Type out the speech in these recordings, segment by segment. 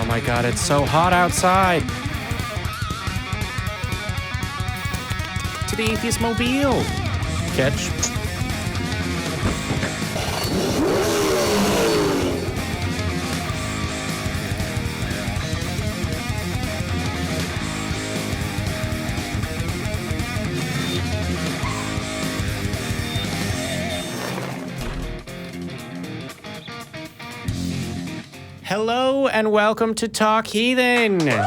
my God, it's so hot outside. To the Atheist Mobile. Catch. Hello and welcome to Talk Heathen. Welcome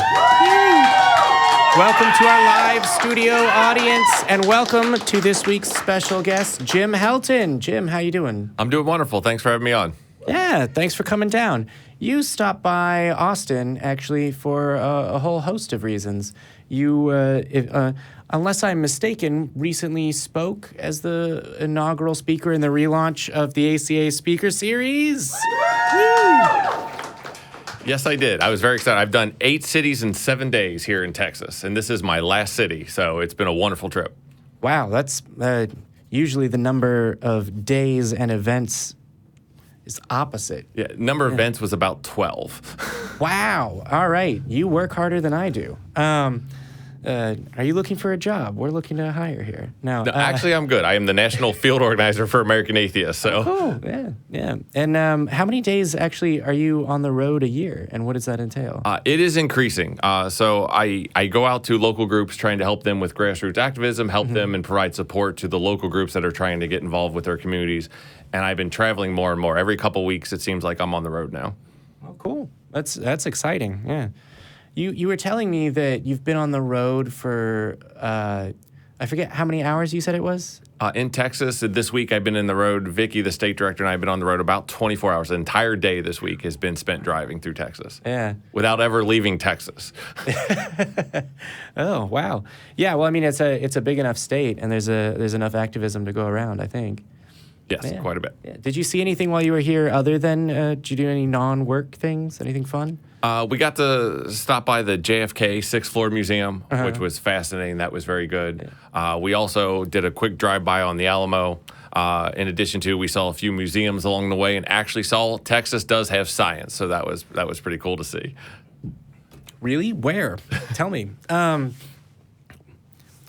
to our live studio audience and welcome to this week's special guest, Jim Helton. Jim, how you doing? I'm doing wonderful. Thanks for having me on. Yeah, thanks for coming down. You stopped by Austin, actually, for a whole host of reasons. You, unless I'm mistaken, recently spoke as the inaugural speaker in the relaunch of the ACA Speaker Series. Yes, I did. I was very excited. I've done 8 cities in 7 days here in Texas, and this is my last city, so it's been a wonderful trip. Wow, that's usually the number of days and events is opposite. Yeah, number of events was about 12. Wow. All right. You work harder than I do. Are you looking for a job? We're looking to hire here. No, actually, I'm good. I am the national field organizer for American Atheists. So. Cool. Yeah. And how many days actually are you on the road a year, and what does that entail? It is increasing. So I go out to local groups trying to help them with grassroots activism, help them and provide support to the local groups that are trying to get involved with their communities. And I've been traveling more and more. Every couple weeks, it seems like I'm on the road now. Oh, cool. That's exciting. Yeah. You were telling me that you've been on the road for, I forget how many hours you said it was? In Texas, this week I've been in the road. Vicky, the state director, and I have been on the road about 24 hours. The entire day this week has been spent driving through Texas. Yeah. Without ever leaving Texas. Oh, wow. Yeah, well, I mean, it's a big enough state, and there's enough activism to go around, I think. Yes, yeah. Quite a bit. Yeah. Did you see anything while you were here other than, did you do any non-work things? Anything fun? We got to stop by the JFK 6th floor museum, which was fascinating. That was very good. Yeah. We also did a quick drive-by on the Alamo. In addition to, we saw a few museums along the way and actually saw Texas does have science. So that was pretty cool to see. Really? Where? Tell me. Wow,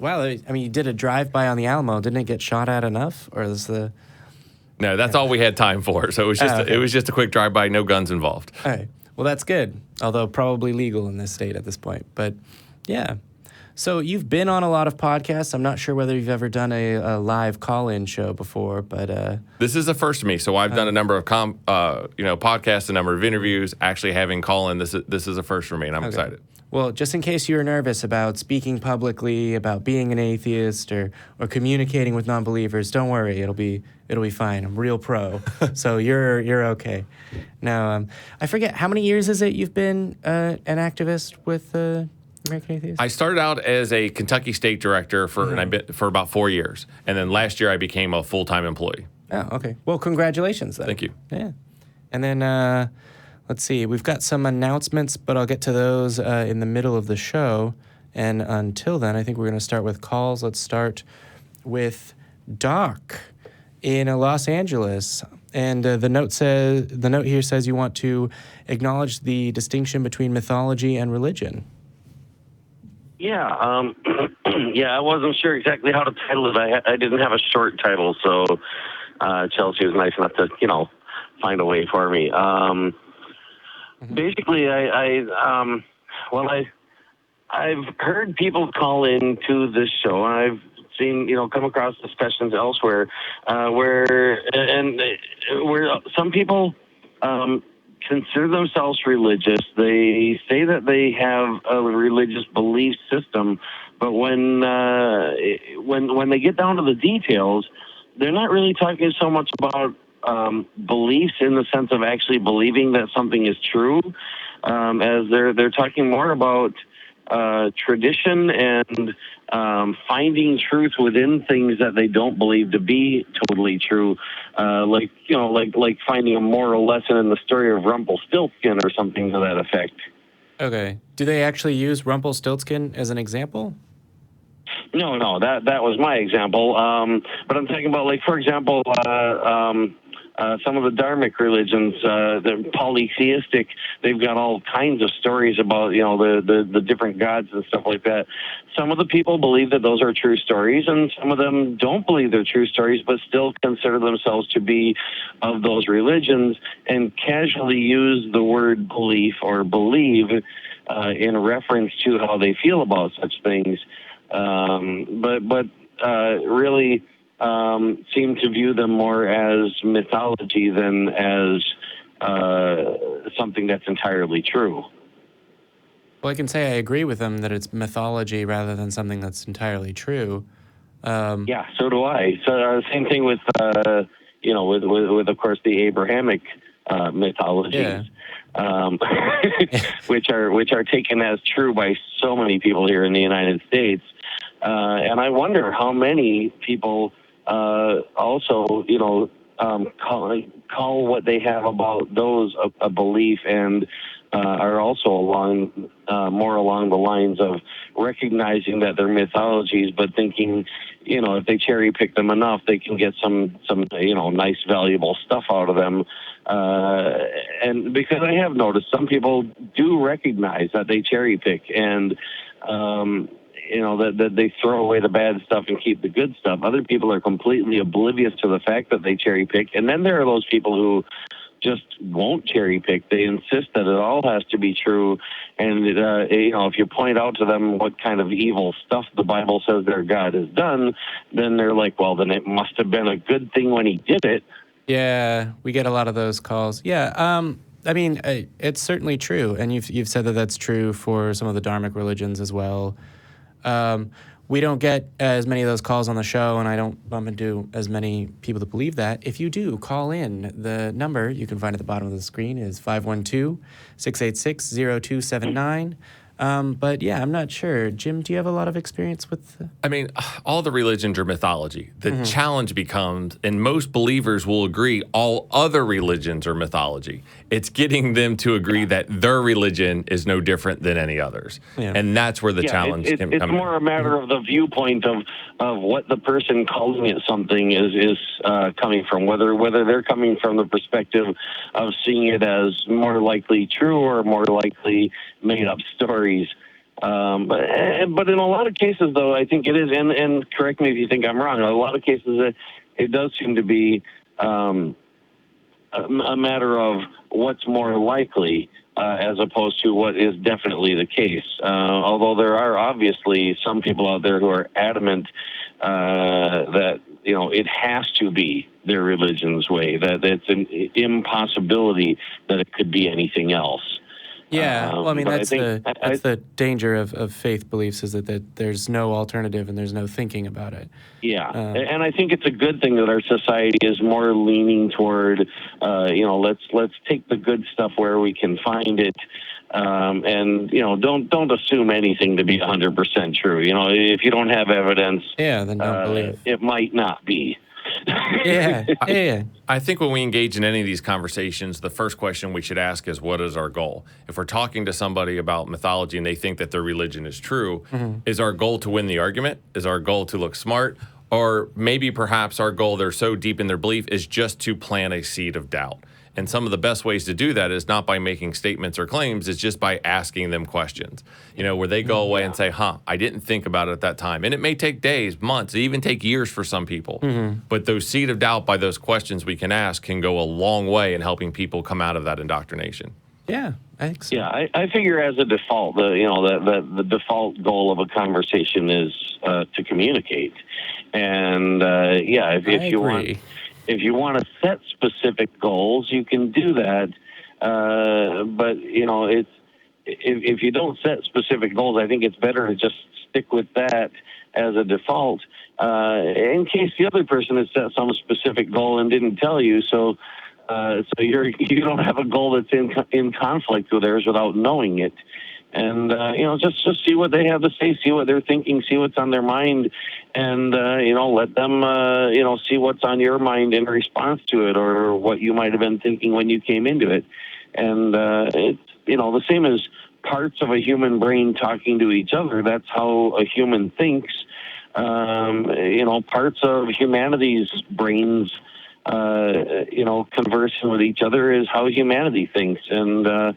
I mean, you did a drive-by on the Alamo. Didn't it get shot at enough? Or is the... No, that's all we had time for. So it was just a quick drive-by, no guns involved. All right. Well, that's good, although probably legal in this state at this point. But, yeah. So you've been on a lot of podcasts. I'm not sure whether you've ever done a live call-in show before, but... This is the first for me. So I've done a number of podcasts, a number of interviews. Actually having call-in, this is a first for me, and I'm excited. Well, just in case you're nervous about speaking publicly, about being an atheist, or communicating with non-believers, don't worry. It'll be fine. I'm real pro, so you're okay. Now, I forget, how many years is it you've been an activist with American Atheists? I started out as a Kentucky state director and I've been for about 4 years, and then last year I became a full-time employee. Oh, okay. Well, congratulations, then. Thank you. Yeah, and then. Let's see, we've got some announcements, but I'll get to those in the middle of the show. And until then, I think we're going to start with calls. Let's start with Doc in Los Angeles. And the note here says you want to acknowledge the distinction between mythology and religion. Yeah, yeah, I wasn't sure exactly how to title it. I didn't have a short title, so Chelsea was nice enough to, find a way for me. Basically, I've heard people call in to this show. I've seen, come across discussions elsewhere where some people consider themselves religious. They say that they have a religious belief system, but when they get down to the details, they're not really talking so much about beliefs in the sense of actually believing that something is true, as they're talking more about tradition and finding truth within things that they don't believe to be totally true, like finding a moral lesson in the story of Rumpelstiltskin or something to that effect. Okay. Do they actually use Rumpelstiltskin as an example? No, that was my example. But I'm talking about, like, for example, some of the dharmic religions, the polytheistic, they've got all kinds of stories about, the different gods and stuff like that. Some of the people believe that those are true stories, and some of them don't believe they're true stories, but still consider themselves to be of those religions and casually use the word belief or believe in reference to how they feel about such things. But really seem to view them more as mythology than as something that's entirely true. Well, I can say I agree with them that it's mythology rather than something that's entirely true. Yeah, so do I. So same thing with with of course the Abrahamic mythologies, which are taken as true by so many people here in the United States, and I wonder how many people also call what they have about those a belief and are also more along the lines of recognizing that they're mythologies, but thinking, if they cherry pick them enough, they can get some nice, valuable stuff out of them. And because I have noticed some people do recognize that they cherry pick and, that they throw away the bad stuff and keep the good stuff. Other people are completely oblivious to the fact that they cherry pick. And then there are those people who just won't cherry pick. They insist that it all has to be true. And, if you point out to them what kind of evil stuff the Bible says their God has done, then they're like, well, then it must have been a good thing when he did it. Yeah, we get a lot of those calls. Yeah, I mean, it's certainly true. And you've said that that's true for some of the dharmic religions as well. We don't get as many of those calls on the show, and I don't bump into as many people that believe that. If you do, call in. The number you can find at the bottom of the screen is 512-686-0279. But yeah, I'm not sure. Jim, do you have a lot of experience with? I mean, all the religions are mythology. The challenge becomes, and most believers will agree, all other religions are mythology. It's getting them to agree that their religion is no different than any others. Yeah. And that's where the challenge can come in. It's more a matter of the viewpoint of what the person calling it something is coming from, whether they're coming from the perspective of seeing it as more likely true or more likely made up stories. But in a lot of cases, though, I think it is, and correct me if you think I'm wrong, in a lot of cases it does seem to be a matter of what's more likely as opposed to what is definitely the case. Although there are obviously some people out there who are adamant that it has to be their religion's way, that it's an impossibility that it could be anything else. Yeah, well, I mean, that's the danger of faith beliefs is that there's no alternative and there's no thinking about it. Yeah, and I think it's a good thing that our society is more leaning toward, let's take the good stuff where we can find it, and don't assume anything to be 100% true. If you don't have evidence, then don't believe it might not be. I think when we engage in any of these conversations, the first question we should ask is, what is our goal? If we're talking to somebody about mythology and they think that their religion is true, is our goal to win the argument? Is our goal to look smart? Or maybe perhaps our goal, they're so deep in their belief, is just to plant a seed of doubt. And some of the best ways to do that is not by making statements or claims, it's just by asking them questions, where they go away and say, I didn't think about it at that time. And it may take days, months, even take years for some people. But those seed of doubt by those questions we can ask can go a long way in helping people come out of that indoctrination. Yeah, I think so. Yeah, I figure as a default, the default goal of a conversation is to communicate. And if you want to set specific goals, you can do that. But if you don't set specific goals, I think it's better to just stick with that as a default, in case the other person has set some specific goal and didn't tell you. So you don't have a goal that's in conflict with theirs without knowing it. And, just see what they have to say, see what they're thinking, see what's on their mind, and, let them, see what's on your mind in response to it or what you might have been thinking when you came into it. And it's, the same as parts of a human brain talking to each other. That's how a human thinks. Parts of humanity's brains conversing with each other is how humanity thinks, and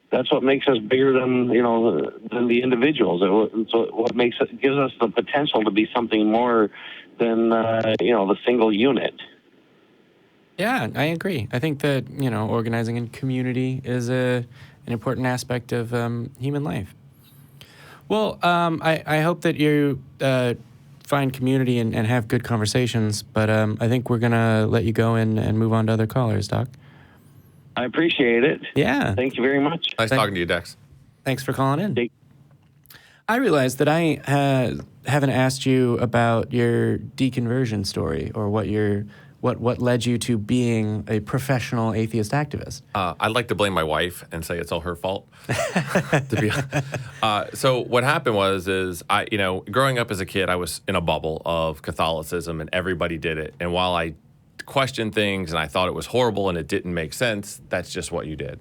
that's what makes us bigger than the individuals. So what gives us the potential to be something more than the single unit. Yeah, I agree. I think that organizing in community is an important aspect of human life. Well, I hope that you find community and have good conversations, but I think we're going to let you go and move on to other callers, Doc. I appreciate it. Yeah. Thank you very much. Nice talking to you, Dex. Thanks for calling in. I realized that I haven't asked you about your deconversion story or what led you to being a professional atheist activist. I'd like to blame my wife and say it's all her fault. So what happened was I, growing up as a kid, I was in a bubble of Catholicism and everybody did it. And while I questioned things and I thought it was horrible and it didn't make sense, that's just what you did.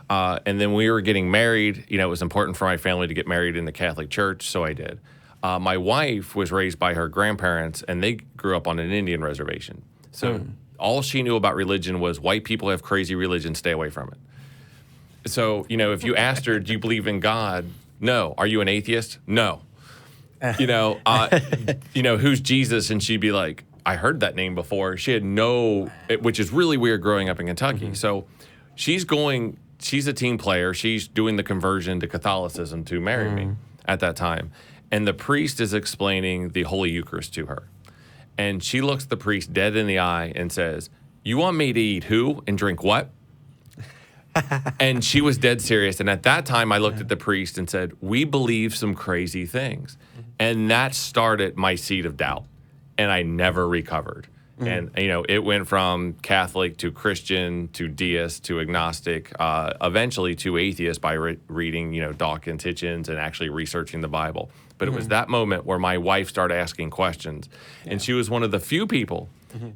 And then we were getting married. It was important for my family to get married in the Catholic Church, so I did. My wife was raised by her grandparents, and they grew up on an Indian reservation. So all she knew about religion was white people have crazy religion, stay away from it. So, if you asked her, do you believe in God? No. Are you an atheist? No. Who's Jesus? And she'd be like, I heard that name before. She had which is really weird growing up in Kentucky. Mm-hmm. So she's a team player. She's doing the conversion to Catholicism to marry me at that time. And the priest is explaining the Holy Eucharist to her. And she looks the priest dead in the eye and says, you want me to eat who and drink what? And she was dead serious. And at that time, I looked at the priest and said, we believe some crazy things. And that started my seed of doubt. And I never recovered. And, it went from Catholic to Christian to deist to agnostic, eventually to atheist by reading, Dawkins, Hitchens, and actually researching the Bible. But it was that moment where my wife started asking questions. And she was one of the few people.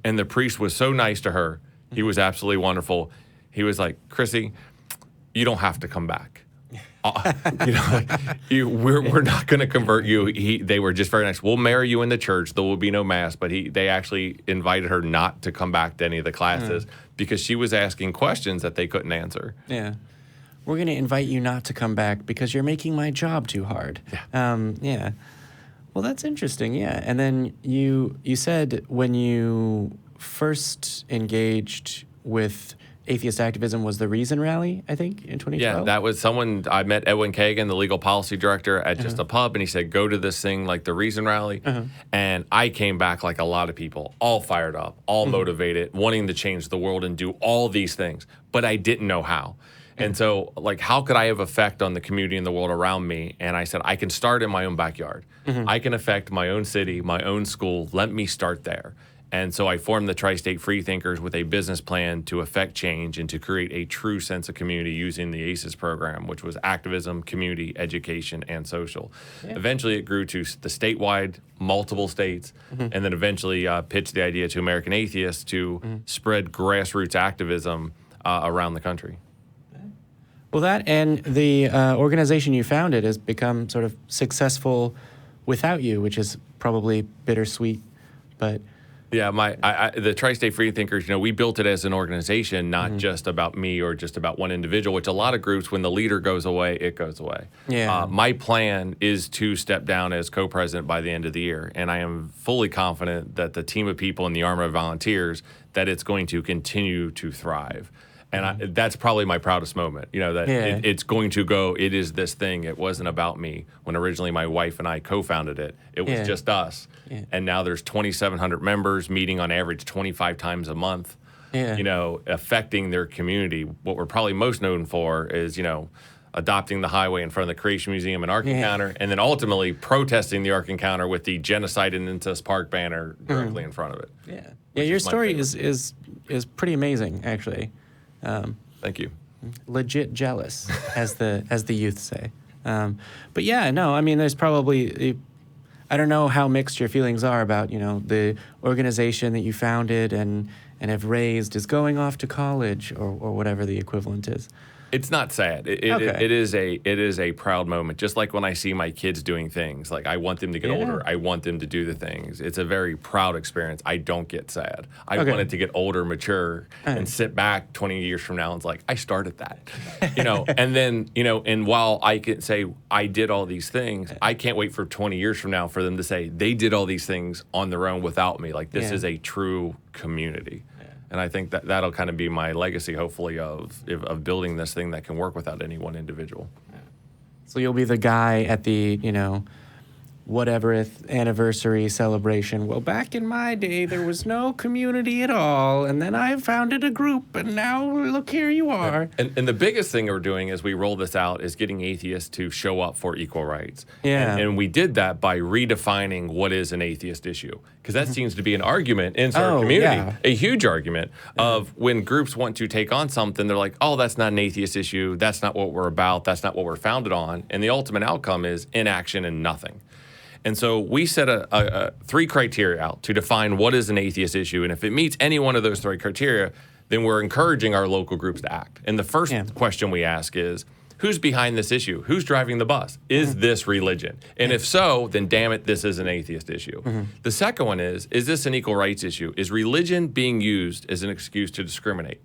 And the priest was so nice to her. He was absolutely wonderful. He was like, Chrissy, you don't have to come back. We're not going to convert you. They were just very nice. We'll marry you in the church. There will be no mass. But they actually invited her not to come back to any of the classes because she was asking questions that they couldn't answer. Yeah. We're going to invite you not to come back because you're making my job too hard. Yeah. Well, that's interesting. Yeah. And then you said when you first engaged with atheist activism was the Reason Rally, I think, in 2012? Yeah, that was I met Edwin Kagan, the legal policy director, at just a pub, and he said, go to this thing like the Reason Rally. And I came back like a lot of people, all fired up, all motivated, wanting to change the world and do all these things. But I didn't know how. And so, how could I have effect on the community and the world around me? And I said, I can start in my own backyard. I can affect my own city, my own school. Let me start there. And so I formed the Tri-State Freethinkers with a business plan to affect change and to create a true sense of community using the ACES program, which was activism, community, education, and social. Yeah. Eventually, it grew to the statewide, multiple states, and then eventually pitched the idea to American atheists to spread grassroots activism around the country. Well, that and the organization you founded has become sort of successful without you, which is probably bittersweet, but... Yeah, the Tri-State Freethinkers, we built it as an organization, not just about me or just about one individual, which a lot of groups, when the leader goes away, it goes away. Yeah. My plan is to step down as co-president by the end of the year, and I am fully confident that the team of people in the Army of Volunteers, that it's going to continue to thrive. And that's probably my proudest moment, it's going to go, it is this thing. It wasn't about me. When originally my wife and I co-founded it, it was just us. Yeah. And now there's 2,700 members meeting on average 25 times a month, affecting their community. What we're probably most known for is, adopting the highway in front of the Creation Museum and Ark Encounter, and then ultimately protesting the Ark Encounter with the Genocide and Incest Park banner directly in front of it. Yeah, your story is pretty amazing, actually. Thank you. Legit jealous, as the youth say. But yeah, no, I mean, there's probably, I don't know how mixed your feelings are about, the organization that you founded and and have raised is going off to college or whatever the equivalent is. It's not sad. It is a proud moment. Just like when I see my kids doing things, like I want them to get older. I want them to do the things. It's a very proud experience. I don't get sad. I want it to get older, mature, and sit back 20 years from now and it's like, I started that, and then, and while I can say I did all these things, I can't wait for 20 years from now for them to say they did all these things on their own without me. Like this is a true community. And I think that'll kind of be my legacy, hopefully, of building this thing that can work without any one individual. So you'll be the guy at the, whateverth anniversary celebration. Well, back in my day, there was no community at all, and then I founded a group, and now look, here you are. And the biggest thing we're doing as we roll this out is getting atheists to show up for equal rights. Yeah. And we did that by redefining what is an atheist issue, because that seems to be an argument in our community, a huge argument of when groups want to take on something, they're like, oh, that's not an atheist issue, that's not what we're about, that's not what we're founded on, and the ultimate outcome is inaction and nothing. And so we set a 3 criteria out to define what is an atheist issue. And if it meets any one of those 3 criteria, then we're encouraging our local groups to act. And the first question we ask is, who's behind this issue? Who's driving the bus? Is this religion? And if so, then damn it, this is an atheist issue. The second one is this an equal rights issue? Is religion being used as an excuse to discriminate?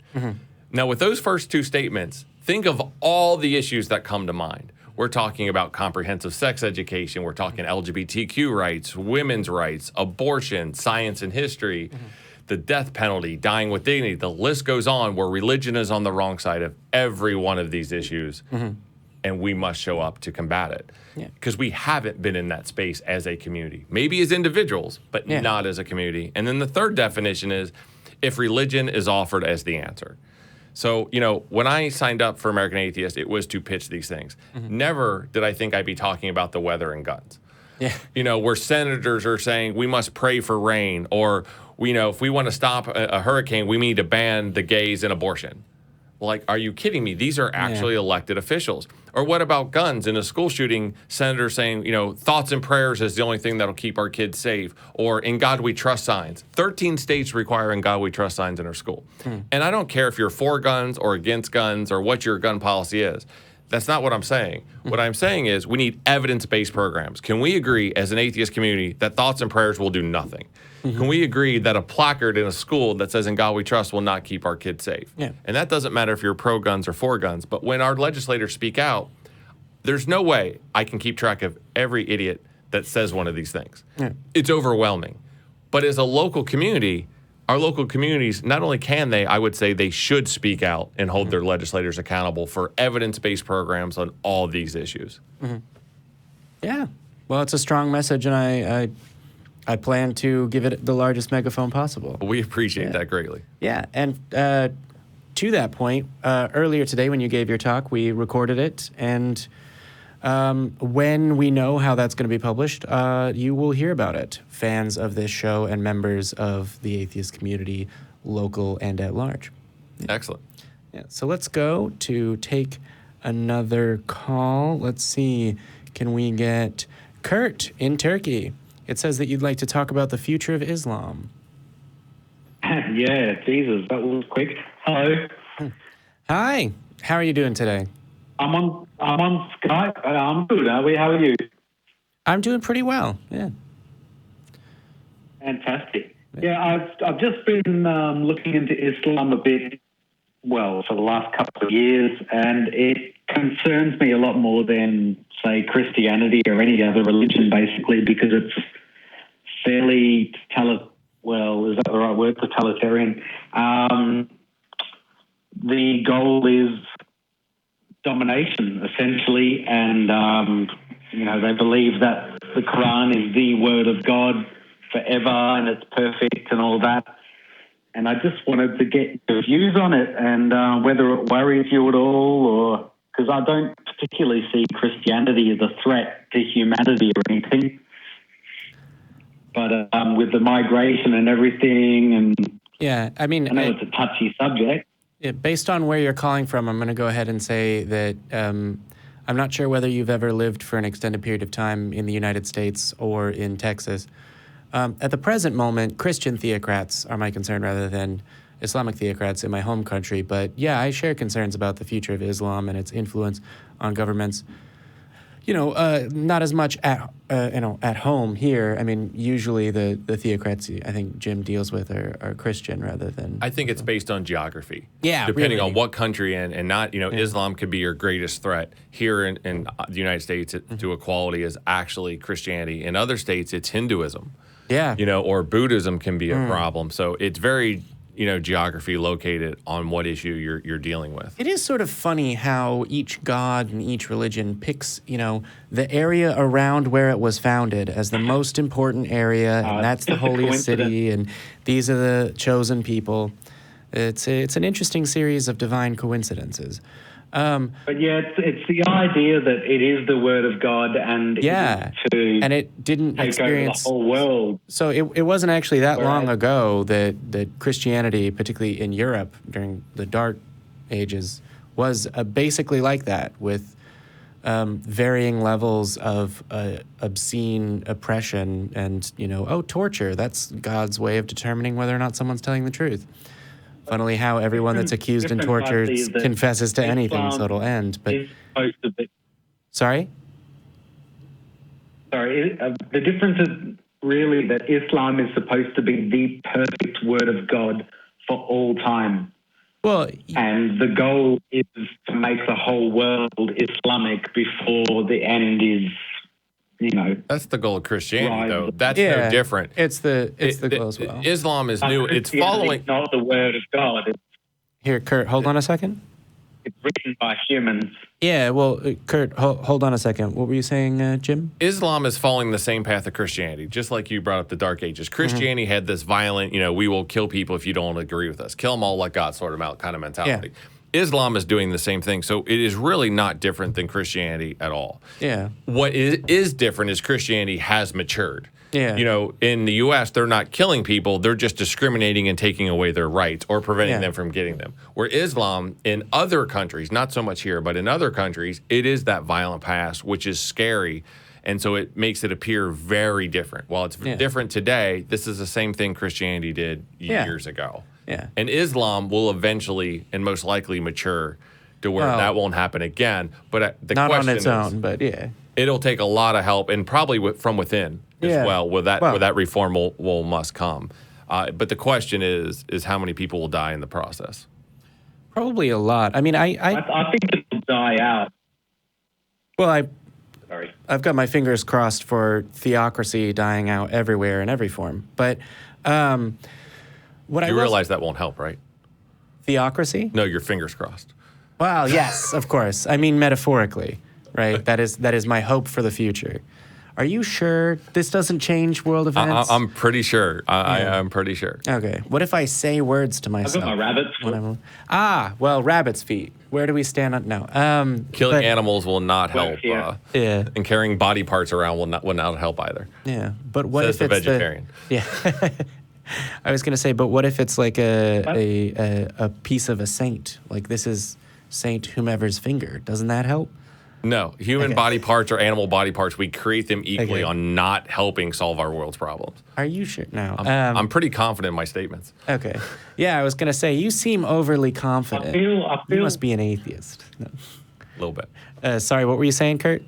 Now, with those first 2 statements, think of all the issues that come to mind. We're talking about comprehensive sex education. We're talking LGBTQ rights, women's rights, abortion, science and history, the death penalty, dying with dignity. The list goes on where religion is on the wrong side of every one of these issues, and we must show up to combat it. Because we haven't been in that space as a community. Maybe as individuals, but not as a community. And then the third definition is if religion is offered as the answer. So, when I signed up for American Atheist, it was to pitch these things. Never did I think I'd be talking about the weather and guns. Where senators are saying we must pray for rain, or, if we want to stop a hurricane, we need to ban the gays and abortion. Like, are you kidding me? These are actually elected officials. Or what about guns? In a school shooting, senators saying, thoughts and prayers is the only thing that'll keep our kids safe. Or in God we trust signs. 13 states require in God we trust signs in our school. And I don't care if you're for guns or against guns or what your gun policy is. That's not what I'm saying. What I'm saying is we need evidence-based programs. Can we agree as an atheist community that thoughts and prayers will do nothing? Can we agree that a placard in a school that says in God we trust will not keep our kids safe? And that doesn't matter if you're pro-guns or for guns. But when our legislators speak out, there's no way I can keep track of every idiot that says one of these things. It's overwhelming. But as a local community, our local communities, not only can they, I would say they should speak out and hold their legislators accountable for evidence-based programs on all these issues. Yeah. Well, it's a strong message, and I plan to give it the largest megaphone possible. We appreciate that greatly. Yeah, and to that point, earlier today when you gave your talk, we recorded it, and when we know how that's going to be published, you will hear about it, fans of this show and members of the atheist community, local and at large. Excellent. Yeah, so let's go to take another call. Let's see, can we get Kurt in Turkey? It says that you'd like to talk about the future of Islam. Yeah, Jesus, that was quick. Hello. Hi. How are you doing today? I'm on Skype. I'm good. How are you? I'm doing pretty well. Yeah. Fantastic. Yeah, I've just been looking into Islam a bit, for the last couple of years, and it concerns me a lot more than, say, Christianity or any other religion, basically, because it's fairly is that the right word? Totalitarian. The goal is domination, essentially, and they believe that the Quran is the word of God forever and it's perfect and all that. And I just wanted to get your views on it and whether it worries you at all, or because I don't particularly see Christianity as a threat to humanity or anything. But with the migration and everything, and I know it's a touchy subject. Yeah, based on where you're calling from, I'm going to go ahead and say that I'm not sure whether you've ever lived for an extended period of time in the United States or in Texas. At the present moment, Christian theocrats are my concern rather than Islamic theocrats in my home country. But yeah, I share concerns about the future of Islam and its influence on governments. Not as much at home here. I mean, usually the theocrats I think Jim deals with are Christian rather than. I think it's based on geography. Yeah, depending really. on what country and not, Islam could be your greatest threat. Here in the United States, to equality is actually Christianity. In other states, it's Hinduism. Yeah. Or Buddhism can be a problem. So it's very, geography located on what issue you're dealing with. It is sort of funny how each god and each religion picks, the area around where it was founded as the most important area, and that's the holiest city, and these are the chosen people. It's an interesting series of divine coincidences. But yeah, it's the idea that it is the word of God and and it didn't take experience over the whole world. So it wasn't actually that long ago that Christianity, particularly in Europe during the Dark Ages, was basically like that, with varying levels of obscene oppression and torture. That's God's way of determining whether or not someone's telling the truth. Funnily, how everyone that's accused and tortured confesses to anything, so it'll end. But sorry. The difference is really that Islam is supposed to be the perfect word of God for all time. Well, and the goal is to make the whole world Islamic before the end is. That's the goal of Christianity, though. Right. That's no different. It's the goal as well. Islam is new. It's following. Not the word of God. Here, Kurt, hold on a second. It's written by humans. Yeah, well, Kurt, hold on a second. What were you saying, Jim? Islam is following the same path of Christianity, just like you brought up the Dark Ages. Christianity had this violent, we will kill people if you don't agree with us. Kill them all, let God sort them out kind of mentality. Yeah. Islam is doing the same thing, so it is really not different than Christianity at all. Yeah. What is different is Christianity has matured. Yeah. In the U.S., they're not killing people; they're just discriminating and taking away their rights or preventing them from getting them. Where Islam, in other countries, not so much here, but in other countries, it is that violent past, which is scary, and so it makes it appear very different. While it's different today, this is the same thing Christianity did years ago. Yeah. And Islam will eventually and most likely mature to where that won't happen again. But the not question on its own, but it'll take a lot of help, and probably from within as well. Where that reform must come. But the question is how many people will die in the process? Probably a lot. I mean, I think it will die out. Well, I've got my fingers crossed for theocracy dying out everywhere in every form, but. You realize that won't help, right? Theocracy? No, your fingers crossed. Well, yes, of course. I mean, metaphorically, right? That is my hope for the future. Are you sure this doesn't change world events? I'm pretty sure. I'm pretty sure. Okay. What if I say words to myself? I've got my rabbit's foot. Well, rabbit's feet. Where do we stand on? No. Killing animals will not help. And carrying body parts around will not help either. Yeah. But what if it's the vegetarian? I was going to say, but what if it's like a piece of a saint? Like this is Saint whomever's finger. Doesn't that help? No. Human body parts or animal body parts, we create them equally on not helping solve our world's problems. Are you sure? No. I'm pretty confident in my statements. Okay. Yeah, I was going to say, you seem overly confident. I feel you must be an atheist. No. A little bit. Sorry, what were you saying, Kurt?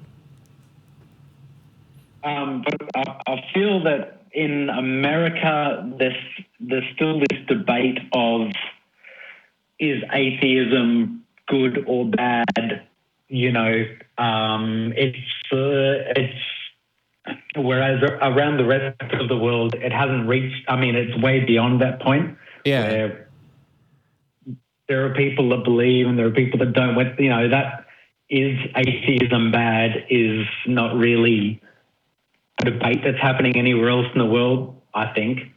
But I feel that in America, there's still this debate of is atheism good or bad? It's whereas around the rest of the world, it hasn't reached. I mean, it's way beyond that point. Yeah. Where there are people that believe and there are people that don't. That is atheism bad is not really a debate that's happening anywhere else in the world, I think.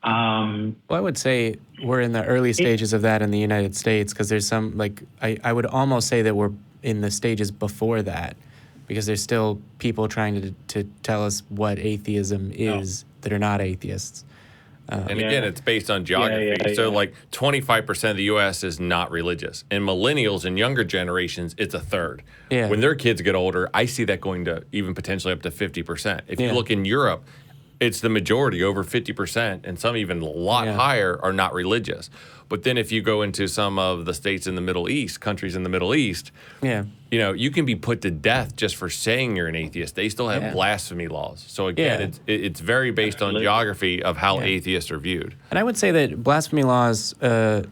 Well, I would say we're in the early stages of that in the United States because there's some, I would almost say that we're in the stages before that because there's still people trying to tell us what atheism is that are not atheists. And again, it's based on geography. So 25% of the U.S. is not religious. And millennials and younger generations, it's a third. Yeah. When their kids get older, I see that going to even potentially up to 50%. If you look in Europe, it's the majority, over 50%, and some even a lot higher are not religious. But then if you go into some of the states in the Middle East, countries in the Middle East, you can be put to death just for saying you're an atheist. They still have blasphemy laws. So again, it's very based on geography of how atheists are viewed. And I would say that blasphemy laws, to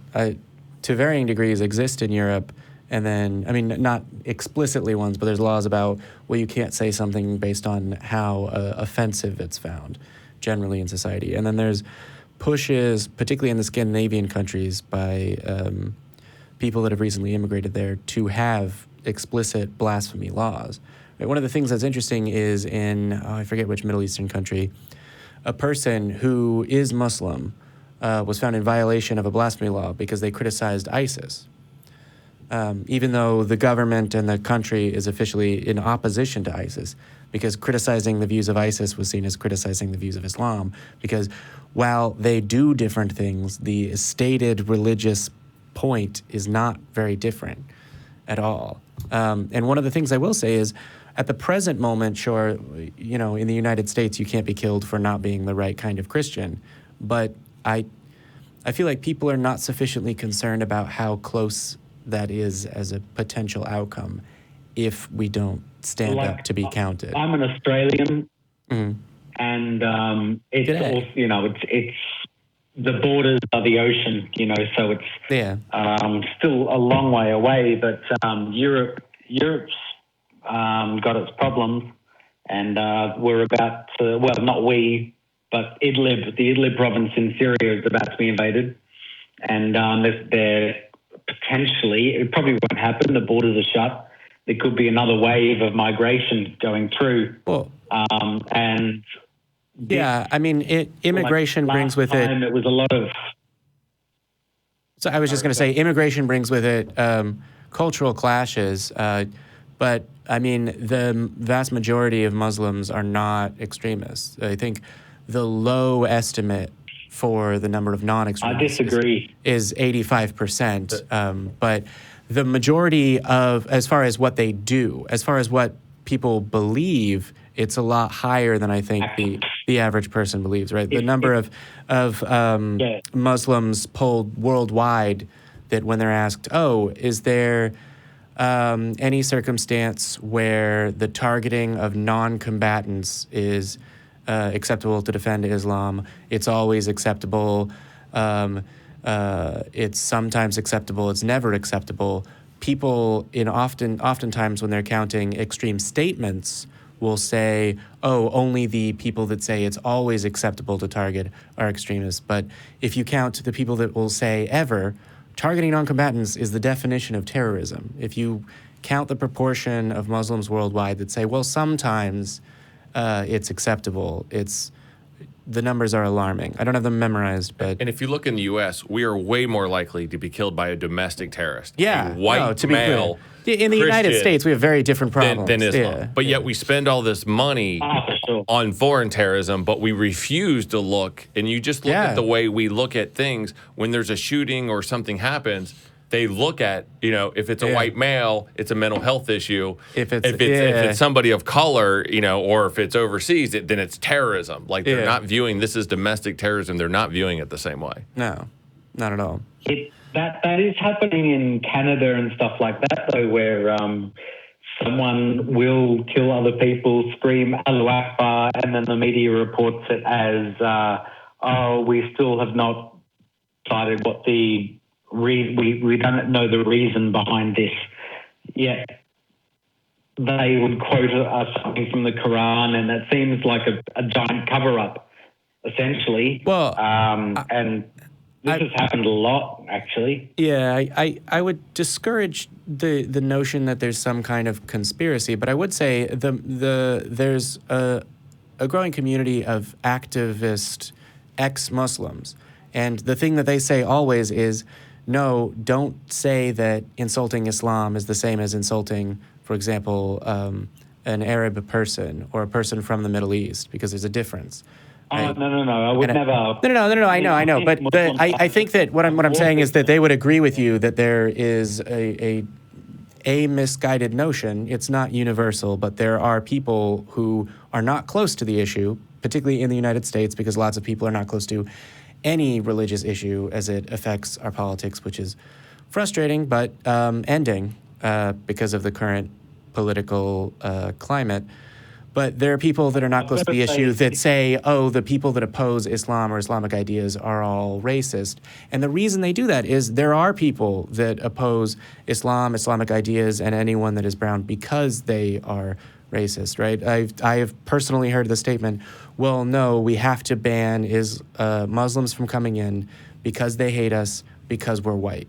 varying degrees, exist in Europe. And then, I mean, not explicitly ones, but there's laws about, well, you can't say something based on how offensive it's found, generally in society. And then there's pushes, particularly in the Scandinavian countries, by people that have recently immigrated there to have explicit blasphemy laws. Right? One of the things that's interesting is in, I forget which Middle Eastern country, a person who is Muslim was found in violation of a blasphemy law because they criticized ISIS. Even though the government and the country is officially in opposition to ISIS, because criticizing the views of ISIS was seen as criticizing the views of Islam, because while they do different things, the stated religious point is not very different at all. And one of the things I will say is, at the present moment, sure, in the United States, you can't be killed for not being the right kind of Christian, but I feel like people are not sufficiently concerned about how close that is as a potential outcome if we don't stand up to be counted. I'm an Australian, and it's also, it's the borders are the ocean, so it's still a long way away. But Europe's got its problems, and we're about to, well, not we, but the Idlib province in Syria is about to be invaded, and they're potentially, it probably won't happen, the borders are shut, there could be another wave of migration going through. Well, and immigration brings with it. It was a lot of. So I was just going to say, immigration brings with it cultural clashes, but I mean, the vast majority of Muslims are not extremists. I think the low estimate for the number of non-extremists I disagree. Is 85%. But the majority of, as far as what they do, as far as what people believe, it's a lot higher than I think the average person believes, right? The number of Muslims polled worldwide that when they're asked, is there any circumstance where the targeting of non-combatants is acceptable to defend Islam, it's always acceptable, it's sometimes acceptable, it's never acceptable. People oftentimes when they're counting extreme statements will say, only the people that say it's always acceptable to target are extremists. But if you count the people that will say ever, targeting non-combatants is the definition of terrorism. If you count the proportion of Muslims worldwide that say, well, sometimes it's acceptable, the numbers are alarming. I don't have them memorized, but... And if you look in the U.S., we are way more likely to be killed by a domestic terrorist. Yeah. A white male in the United States, we have very different problems. Than Islam. But yet we spend all this money on foreign terrorism, but we refuse to look, and you just look at the way we look at things. When there's a shooting or something happens, they look at, if it's a white male, it's a mental health issue. If it's somebody of color, or if it's overseas, then it's terrorism. Like they're not viewing this as domestic terrorism. They're not viewing it the same way. No, not at all. That is happening in Canada and stuff like that, though, where someone will kill other people, scream Allahu Akbar, and then the media reports it as, we still have not decided what the we don't know the reason behind this. Yet they would quote something from the Quran, and it seems like a giant cover-up, essentially. Well, and this has happened a lot, actually. Yeah, I would discourage the notion that there's some kind of conspiracy, but I would say there's a growing community of activist ex-Muslims, and the thing that they say always is, no, don't say that insulting Islam is the same as insulting, for example, an Arab person or a person from the Middle East, because there's a difference. Right? No. I would never. No. I know. But I think that what I'm saying is that they would agree with you that there is a misguided notion. It's not universal, but there are people who are not close to the issue, particularly in the United States, because lots of people are not close to any religious issue as it affects our politics, which is frustrating, but ending because of the current political climate. But there are people that are not close to the issue that say, oh, the people that oppose Islam or Islamic ideas are all racist. And the reason they do that is there are people that oppose Islam, Islamic ideas, and anyone that is brown because they are racist, right? I have personally heard the statement, well, no, we have to ban Muslims from coming in because they hate us because we're white.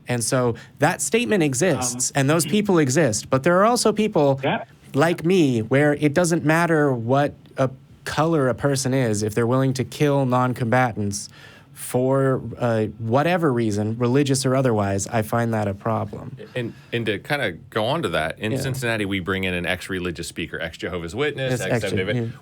And so that statement exists, and those people exist. But there are also people like me where it doesn't matter what color a person is, if they're willing to kill non-combatants for whatever reason, religious or otherwise, I find that a problem. And to kind of go on to that, in Cincinnati, we bring in an ex-religious speaker, ex-Jehovah's Witness,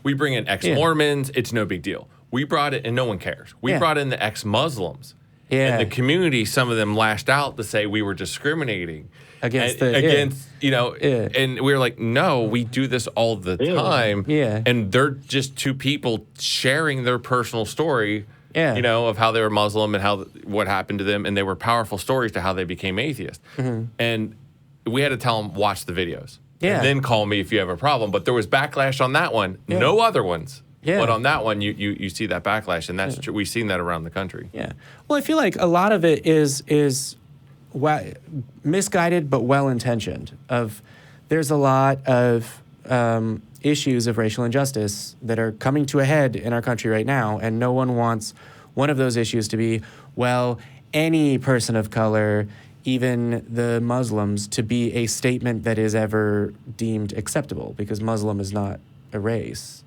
we bring in ex-Mormons. It's no big deal. We brought it, and no one cares. We brought in the ex-Muslims. And the community, some of them lashed out to say we were discriminating against and we were like, no, we do this all the time. And they're just two people sharing their personal story, of how they were Muslim and what happened to them. And they were powerful stories to how they became atheist. And we had to tell them, watch the videos. And then call me if you have a problem. But there was backlash on that one. No other ones. But on that one, you see that backlash, and that's true. We've seen that around the country. Well, I feel like a lot of it is misguided but well-intentioned. There's a lot of issues of racial injustice that are coming to a head in our country right now, and no one wants one of those issues to be, well, any person of color, even the Muslims, to be a statement that is ever deemed acceptable, because Muslim is not a race.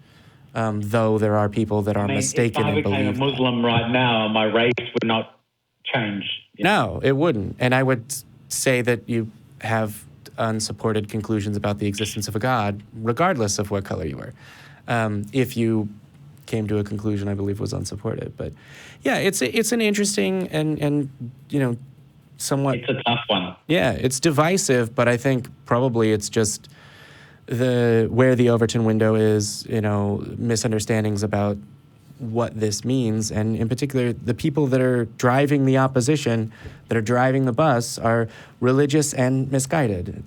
Though there are people that are mistaken and believe. If I became a Muslim right now, my race would not change. No, it wouldn't. And I would say that you have unsupported conclusions about the existence of a God, regardless of what color you were. If you came to a conclusion I believe was unsupported. But yeah, it's an interesting and somewhat. It's a tough one. Yeah, it's divisive, but I think probably it's just where the Overton window is, misunderstandings about what this means. And in particular, the people that are driving the opposition, that are driving the bus, are religious and misguided.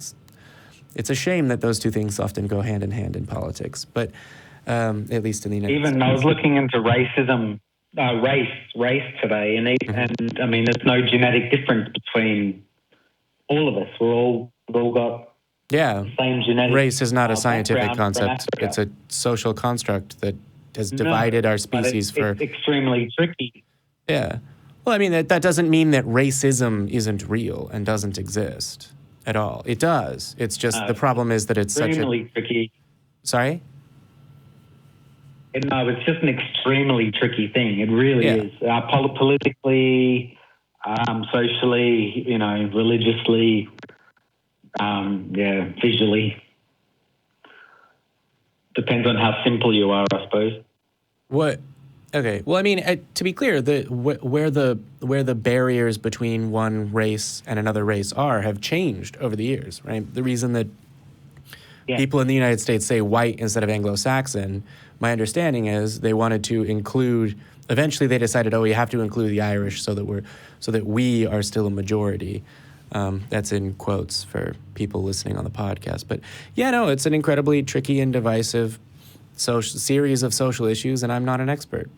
It's a shame that those two things often go hand in hand in politics, but at least in the United States. Even I was looking into racism, race today, and I mean, there's no genetic difference between all of us. We're all got same genetic. Race is not a scientific concept. It's a social construct that has divided our species it's extremely tricky. Yeah. Well, I mean, that doesn't mean that racism isn't real and doesn't exist at all. It does. It's just the problem is that it's extremely tricky. Sorry? No, it's just an extremally tricky thing. It really is. Politically, socially, religiously, visually. Depends on how simple you are, I suppose. What? Okay. Well, I mean, to be clear, where the barriers between one race and another race have changed over the years, right? The reason that people in the United States say white instead of Anglo-Saxon, my understanding is they wanted to include. Eventually, they decided, you have to include the Irish so that we are still a majority. That's in quotes for people listening on the podcast. But it's an incredibly tricky and divisive series of social issues, and I'm not an expert.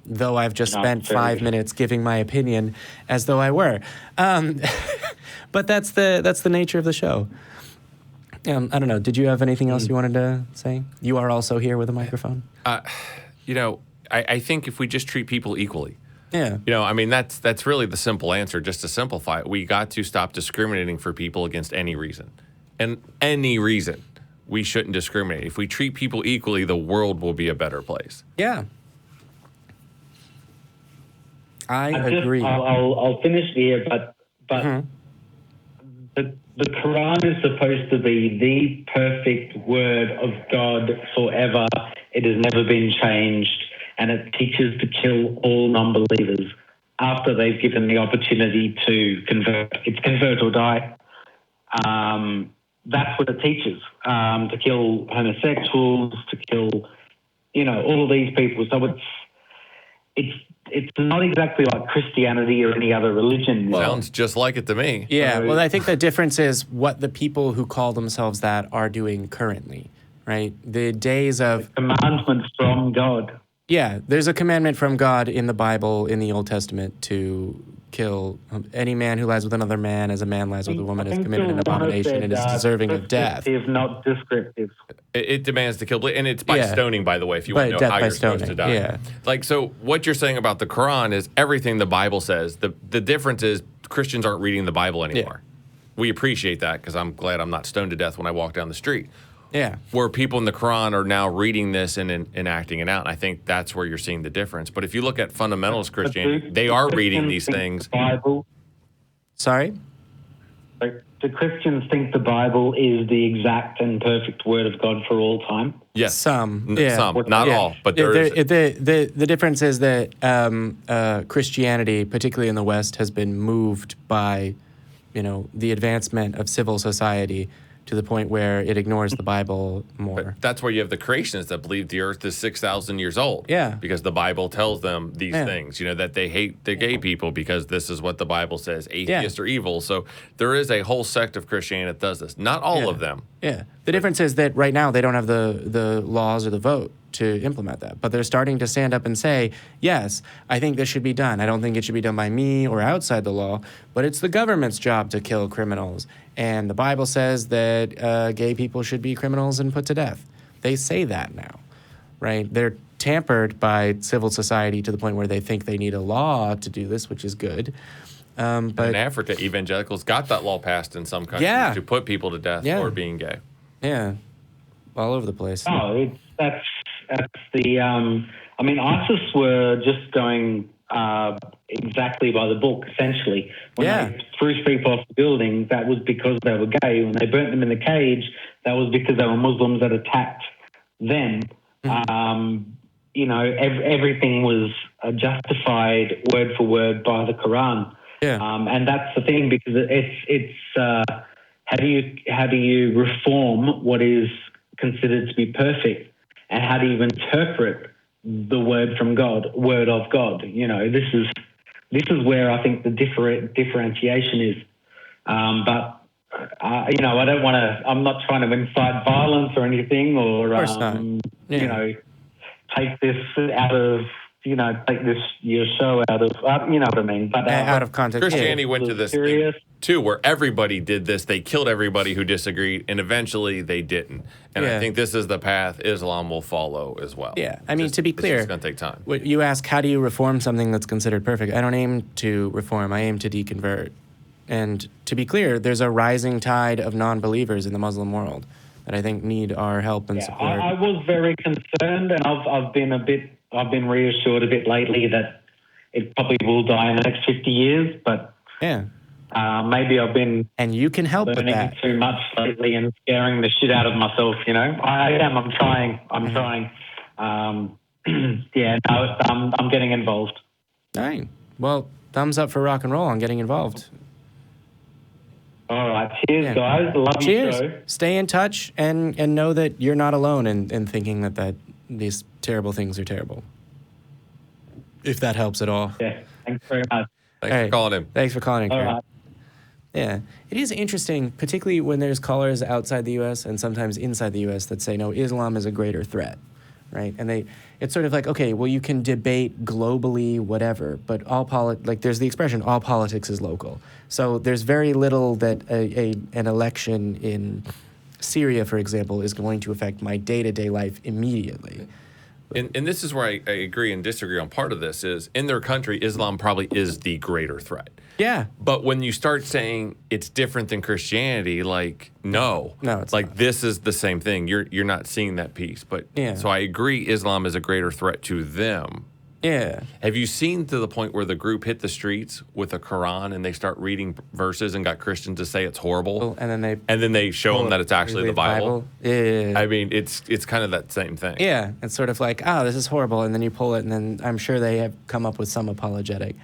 Though I've just spent 5 minutes giving my opinion as though I were. But that's the nature of the show. I don't know. Did you have anything else you wanted to say? You are also here with a microphone. I think if we just treat people equally. Yeah. That's really the simple answer, just to simplify it. We got to stop discriminating for people against any reason. And any reason. We shouldn't discriminate. If we treat people equally, the world will be a better place. Yeah. I agree. I'll finish here, but the Quran is supposed to be the perfect word of God forever. It has never been changed. And it teaches to kill all non-believers after they've given the opportunity to convert. It's convert or die. That's what it teaches, to kill homosexuals, to kill all of these people. So it's not exactly like Christianity or any other religion. Sounds just like it to me. Yeah, well, I think the difference is what the people who call themselves that are doing currently, right? The days of... Commandments from God. Yeah, there's a commandment from God in the Bible, in the Old Testament, to kill any man who lies with another man as a man lies with a woman has committed an abomination and is deserving of death. Not descriptive. It demands to kill, and it's by stoning, by the way, if you want to know how you're supposed to die. Yeah. Like, so what you're saying about the Quran is everything the Bible says. The difference is Christians aren't reading the Bible anymore. Yeah. We appreciate that because I'm glad I'm not stoned to death when I walk down the street. Yeah. Where people in the Quran are now reading this and acting it out. And I think that's where you're seeing the difference. But if you look at fundamentalist Christianity, they are reading these things. Bible. Sorry? Do Christians think the Bible is the exact and perfect word of God for all time? Yes. Some. Some. Not all. But the difference is that Christianity, particularly in the West, has been moved by, the advancement of civil society to the point where it ignores the Bible more. But that's where you have the creationists that believe the earth is 6,000 years old. Yeah. Because the Bible tells them these things, that they hate the gay people because this is what the Bible says. Atheists are evil. So there is a whole sect of Christianity that does this. Not all of them. Yeah. The difference is that right now they don't have the laws or the vote to implement that. But they're starting to stand up and say, yes, I think this should be done. I don't think it should be done by me or outside the law, but it's the government's job to kill criminals. And the Bible says that gay people should be criminals and put to death. They say that now, right? They're tampered by civil society to the point where they think they need a law to do this, which is good. But in Africa, evangelicals got that law passed in some countries to put people to death for being gay. Yeah, all over the place. Oh, that's the... ISIS were just going exactly by the book, essentially. When they threw people off the building, that was because they were gay. When they burnt them in the cage, that was because they were Muslims that attacked them. Everything was justified word for word by the Quran. Yeah. And that's the thing, because it's how do you reform what is considered to be perfect, and how do you interpret the word from God, word of God? This is where I think the differentiation is. But I don't want to. I'm not trying to incite violence or anything, or take this out of. Take your show out of. You know what I mean? But out of context. Christianity went to this thing too, where everybody did this. They killed everybody who disagreed, and eventually they didn't. And I think this is the path Islam will follow as well. Yeah, I mean, to be clear, it's going to take time. You ask, how do you reform something that's considered perfect? I don't aim to reform. I aim to deconvert. And to be clear, there's a rising tide of non-believers in the Muslim world that I think need our help and support. I was very concerned, and I've been reassured a bit lately that it probably will die in the next 50 years, but maybe I've been and you can help with that too much lately and scaring the shit out of myself. I'm trying. I'm getting involved. All right. Well, thumbs up for rock and roll on getting involved. All right. Cheers, guys. Love your show. Stay in touch and know that you're not alone in thinking that these terrible things are terrible. If that helps at all. Yeah. Thanks very much. Thanks for calling in. Thanks for calling in, All Karen. right. Yeah. It is interesting, particularly when there's callers outside the U.S. and sometimes inside the U.S. that say, no, Islam is a greater threat, right? And it's sort of like, okay, well, you can debate globally, whatever, but there's the expression, all politics is local. So there's very little that an election in Syria, for example, is going to affect my day-to-day life immediately. And this is where I agree and disagree on part of this is, in their country, Islam probably is the greater threat. Yeah. But when you start saying it's different than Christianity, no, it's like not. this is the same thing. You're not seeing that piece. But so I agree, Islam is a greater threat to them. Yeah. Have you seen to the point where the group hit the streets with a Quran and they start reading verses and got Christians to say it's horrible, and then they show them that it's actually the Bible? Yeah. I mean, it's kind of that same thing. Yeah, it's sort of like, this is horrible, and then you pull it, and then I'm sure they have come up with some apologetic.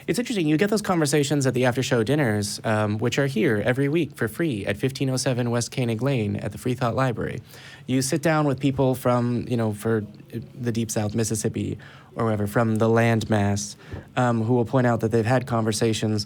it's interesting. You get those conversations at the after-show dinners, which are here every week for free at 1507 West Koenig Lane at the Freethought Library. You sit down with people from, for the Deep South, Mississippi, or wherever, from the landmass, who will point out that they've had conversations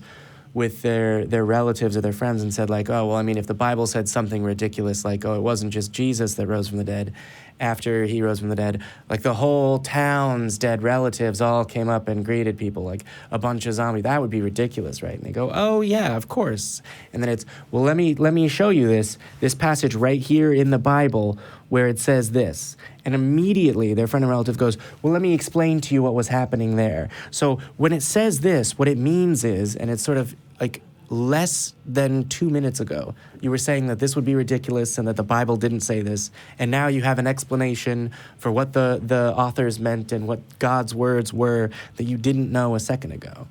with their relatives or their friends and said, like, oh, well, I mean, if the Bible said something ridiculous, like, oh, it wasn't just Jesus that rose from the dead, after he rose from the dead, like the whole town's dead relatives all came up and greeted people, like a bunch of zombies, that would be ridiculous, right? And they go, oh, yeah, of course. And then it's, well, let me show you this passage right here in the Bible where it says this. And immediately their friend and relative goes, well, let me explain to you what was happening there. So when it says this, what it means is, and it's sort of like less than 2 minutes ago, you were saying that this would be ridiculous and that the Bible didn't say this. And now you have an explanation for what the authors meant and what God's words were that you didn't know a second ago.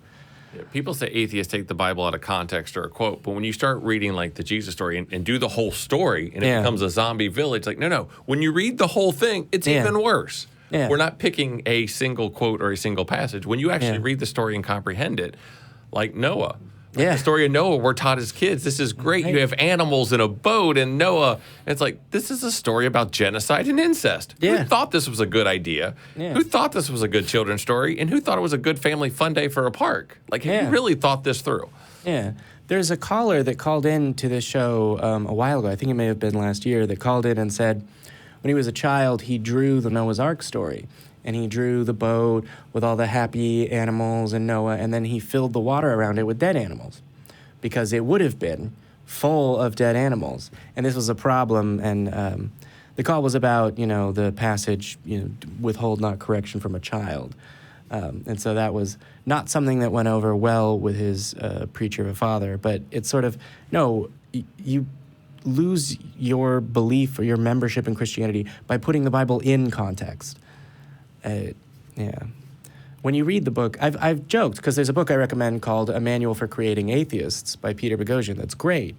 Yeah, people say atheists take the Bible out of context or a quote, but when you start reading like the Jesus story and do the whole story and it becomes a zombie village, like, no. When you read the whole thing, it's even worse. Yeah. We're not picking a single quote or a single passage. When you actually read the story and comprehend it, like Noah. The story of Noah we're taught as kids. This is great. Right. You have animals in a boat and Noah. And it's like, this is a story about genocide and incest. Yeah. Who thought this was a good idea? Yeah. Who thought this was a good children's story? And who thought it was a good family fun day for a park? Like, who really thought this through? Yeah. There's a caller that called in to this show a while ago. I think it may have been last year, that called in and said when he was a child, he drew the Noah's Ark story. And he drew the boat with all the happy animals and Noah, and then he filled the water around it with dead animals because it would have been full of dead animals. And this was a problem, and the call was about, the passage, withhold not correction from a child. And so that was not something that went over well with his preacher of a father, but it's sort of, no, you lose your belief or your membership in Christianity by putting the Bible in context. When you read the book, I've joked, because there's a book I recommend called A Manual for Creating Atheists by Peter Boghossian that's great.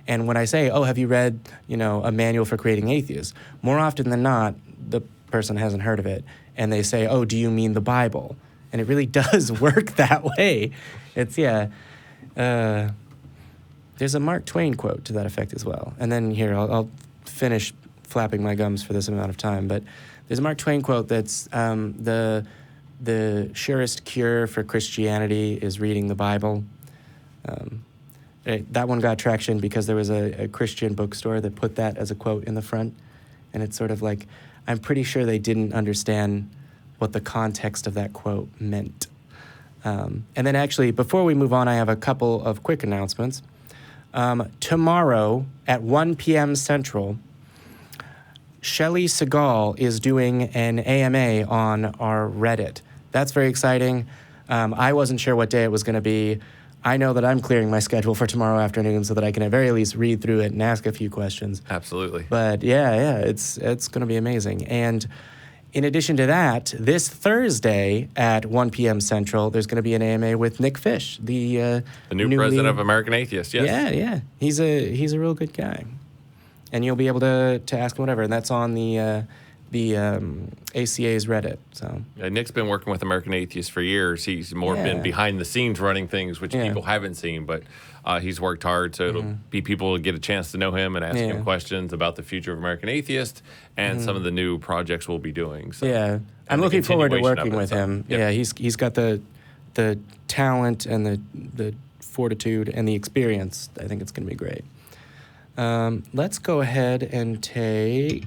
And when I say, oh, have you read, A Manual for Creating Atheists? More often than not, the person hasn't heard of it. And they say, oh, do you mean the Bible? And it really does work that way. It's, there's a Mark Twain quote to that effect as well. And then here, I'll finish flapping my gums for this amount of time, but there's a Mark Twain quote that's the surest cure for Christianity is reading the Bible. That one got traction because there was a Christian bookstore that put that as a quote in the front. And it's sort of like, I'm pretty sure they didn't understand what the context of that quote meant. And then actually, before we move on, I have a couple of quick announcements. Tomorrow at 1 p.m. Central, Shelley Segal is doing an AMA on our Reddit. That's very exciting. I wasn't sure what day it was going to be. I know that I'm clearing my schedule for tomorrow afternoon so that I can at very least read through it and ask a few questions. Absolutely. But it's going to be amazing. And in addition to that, this Thursday at 1 p.m. Central, there's going to be an AMA with Nick Fish, the new president of American Atheists. Yes. Yeah. He's a real good guy. And you'll be able to ask him whatever, and that's on the ACA's Reddit. So Nick's been working with American Atheists for years. He's been behind the scenes running things, which people haven't seen, but he's worked hard, so it'll be people to get a chance to know him and ask him questions about the future of American Atheists and some of the new projects we'll be doing. So, I'm looking forward to working with him. Yeah, he's got the talent and the fortitude and the experience. I think it's going to be great. Let's go ahead and take...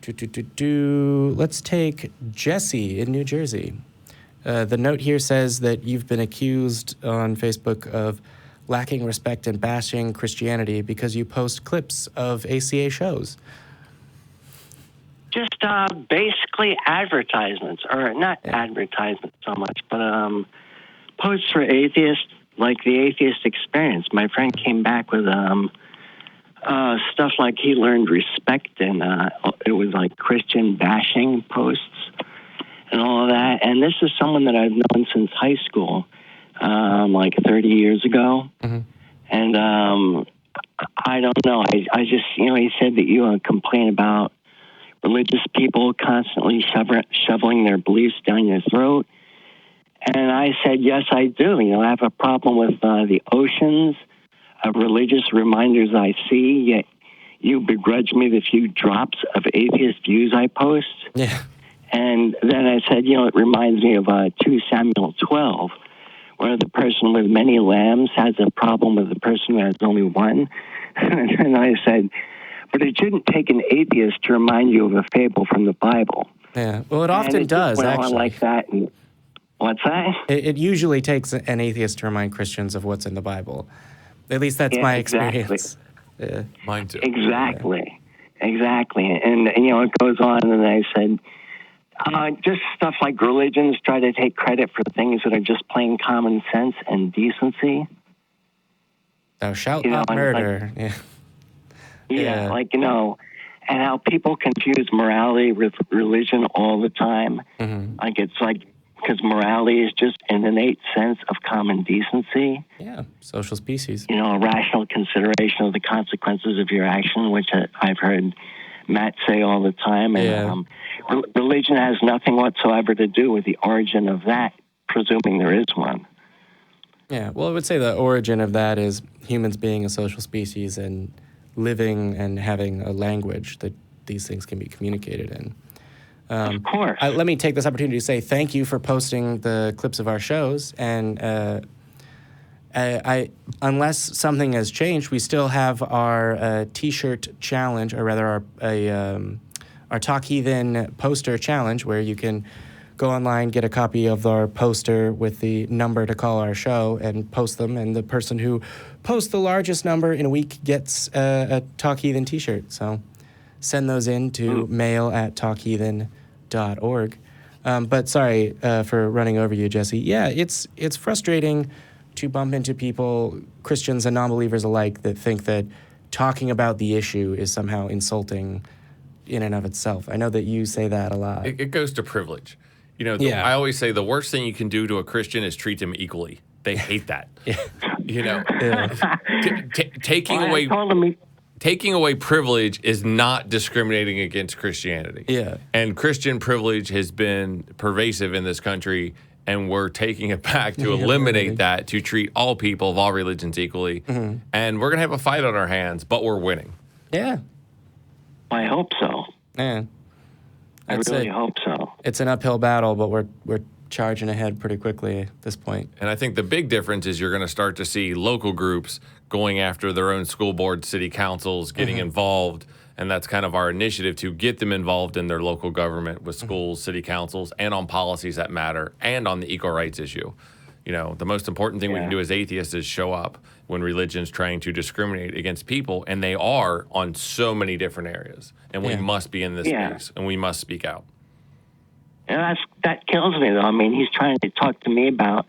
Let's take Jesse in New Jersey. The note here says that you've been accused on Facebook of lacking respect and bashing Christianity because you post clips of ACA shows. Just basically advertisements, or not advertisements so much, but posts for atheists, like the Atheist Experience. My friend came back with stuff like he learned respect, and it was like Christian bashing posts and all of that. And this is someone that I've known since high school, like 30 years ago. Mm-hmm. And I don't know. I just, he said that you complain about religious people constantly shoveling their beliefs down your throat. And I said, yes, I do. I have a problem with the oceans of religious reminders I see, yet you begrudge me the few drops of atheist views I post. Yeah. And then I said, it reminds me of 2 Samuel 12, where the person with many lambs has a problem with the person who has only one. And I said, but it shouldn't take an atheist to remind you of a fable from the Bible. Yeah. Well, it often does, actually. Like that. And what's that? It usually takes an atheist to remind Christians of what's in the Bible. At least that's my experience. Yeah. Mine too. Exactly. And it goes on, and I said, just stuff like religions try to take credit for things that are just plain common sense and decency. Thou shalt not murder. Yeah, and how people confuse morality with religion all the time. Mm-hmm. Because morality is just an innate sense of common decency. Yeah, social species. A rational consideration of the consequences of your action, which I've heard Matt say all the time. And religion has nothing whatsoever to do with the origin of that, presuming there is one. Yeah, well, I would say the origin of that is humans being a social species and living and having a language that these things can be communicated in. Of course. Let me take this opportunity to say thank you for posting the clips of our shows. And unless something has changed, we still have our T-shirt challenge, or rather our Talk Heathen poster challenge, where you can go online, get a copy of our poster with the number to call our show, and post them. And the person who posts the largest number in a week gets a Talk Heathen T-shirt. So send those in to mail@talkheathen.org. But sorry for running over you, Jesse. Yeah, it's frustrating to bump into people, Christians and non-believers alike, that think that talking about the issue is somehow insulting in and of itself. I know that you say that a lot. It goes to privilege. I always say the worst thing you can do to a Christian is treat them equally. They hate that. Taking away privilege is not discriminating against Christianity. Yeah. And Christian privilege has been pervasive in this country, and we're taking it back to eliminate that, to treat all people of all religions equally. Mm-hmm. And we're going to have a fight on our hands, but we're winning. Yeah. I hope so. Yeah. I really hope so. It's an uphill battle, but we're charging ahead pretty quickly at this point. And I think the big difference is you're going to start to see local groups going after their own school boards, city councils, getting involved. And that's kind of our initiative, to get them involved in their local government with schools, city councils, and on policies that matter, and on the equal rights issue. The most important thing we can do as atheists is show up when religion's trying to discriminate against people, and they are on so many different areas. And we must be in this space, and we must speak out. And that kills me, though. I mean, he's trying to talk to me about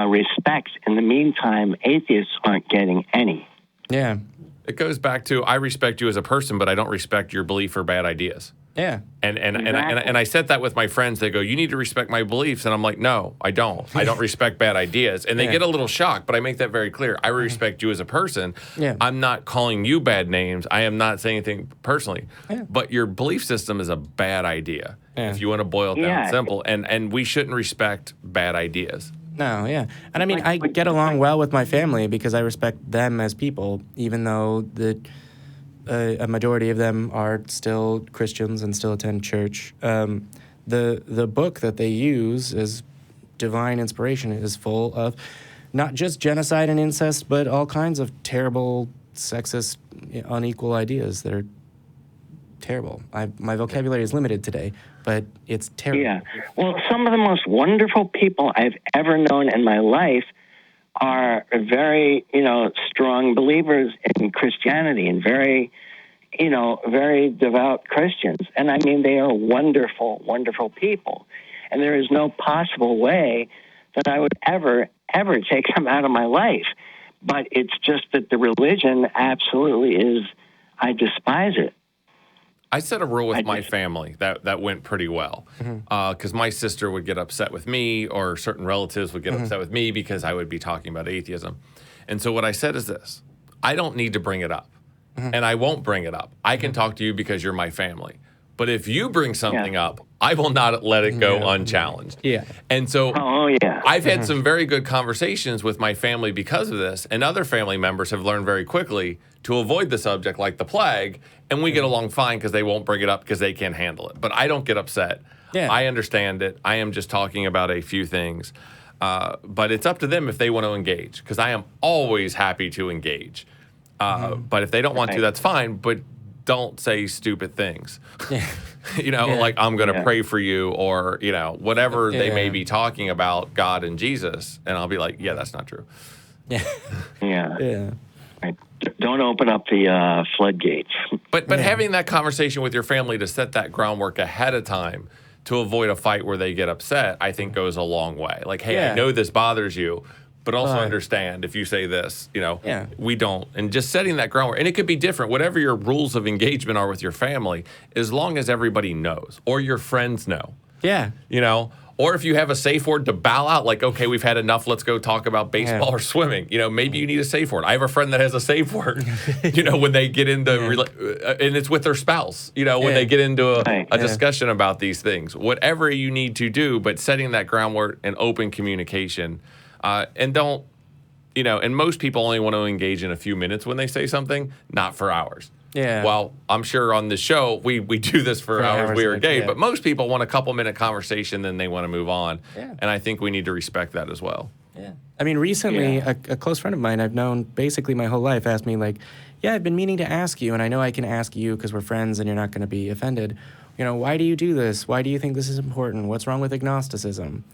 respect. In the meantime, atheists aren't getting any. Yeah. It goes back to, I respect you as a person, but I don't respect your belief or bad ideas. Yeah. And I said that with my friends. They go, you need to respect my beliefs. And I'm like, no, I don't. I don't respect bad ideas. And they get a little shocked, but I make that very clear. I respect you as a person. Yeah. I'm not calling you bad names. I am not saying anything personally. Yeah. But your belief system is a bad idea, if you want to boil it down simple. And we shouldn't respect bad ideas. No, yeah. And I mean, I get along well with my family because I respect them as people, even though a majority of them are still Christians and still attend church. The book that they use as divine inspiration is full of not just genocide and incest, but all kinds of terrible, sexist, unequal ideas that are terrible. My vocabulary is limited today, but it's terrible. Yeah. Well, some of the most wonderful people I've ever known in my life are very, strong believers in Christianity and very devout Christians. And I mean, they are wonderful, wonderful people. And there is no possible way that I would ever take them out of my life. But it's just that the religion absolutely is, I despise it. I set a rule with my family that went pretty well, because my sister would get upset with me, or certain relatives would get upset with me because I would be talking about atheism. And so what I said is this: I don't need to bring it up, and I won't bring it up. I can talk to you because you're my family, But if you bring something up, I will not let it go unchallenged. Yeah. And so yeah. I've had some very good conversations with my family because of this, and other family members have learned very quickly to avoid the subject like the plague, and we get along fine because they won't bring it up because they can't handle it. But I don't get upset. Yeah. I understand it. I am just talking about a few things. But it's up to them if they want to engage, because I am always happy to engage. But if they don't want to, that's fine. But don't say stupid things. Like I'm going to pray for you, or, whatever they may be talking about God and Jesus. And I'll be like, yeah, that's not true. Yeah. Right. Don't open up the floodgates. But having that conversation with your family to set that groundwork ahead of time to avoid a fight where they get upset, I think goes a long way. Like, hey, I know this bothers you, but also understand if you say this, we don't. And just setting that groundwork. And it could be different. Whatever your rules of engagement are with your family, as long as everybody knows or your friends know. Yeah. Or if you have a safe word to bow out, like, okay, we've had enough, let's go talk about baseball or swimming. Maybe you need a safe word. I have a friend that has a safe word, when they get into, and it's with their spouse, when they get into a discussion about these things. Whatever you need to do, but setting that groundwork and open communication. And don't, and most people only want to engage in a few minutes when they say something, not for hours. Yeah. Well, I'm sure on the show, we do this for hours. We are gay, but most people want a couple-minute conversation, then they want to move on. Yeah. And I think we need to respect that as well. Yeah. I mean, recently, a close friend of mine I've known basically my whole life asked me, like, I've been meaning to ask you, and I know I can ask you because we're friends and you're not going to be offended. Why do you do this? Why do you think this is important? What's wrong with agnosticism?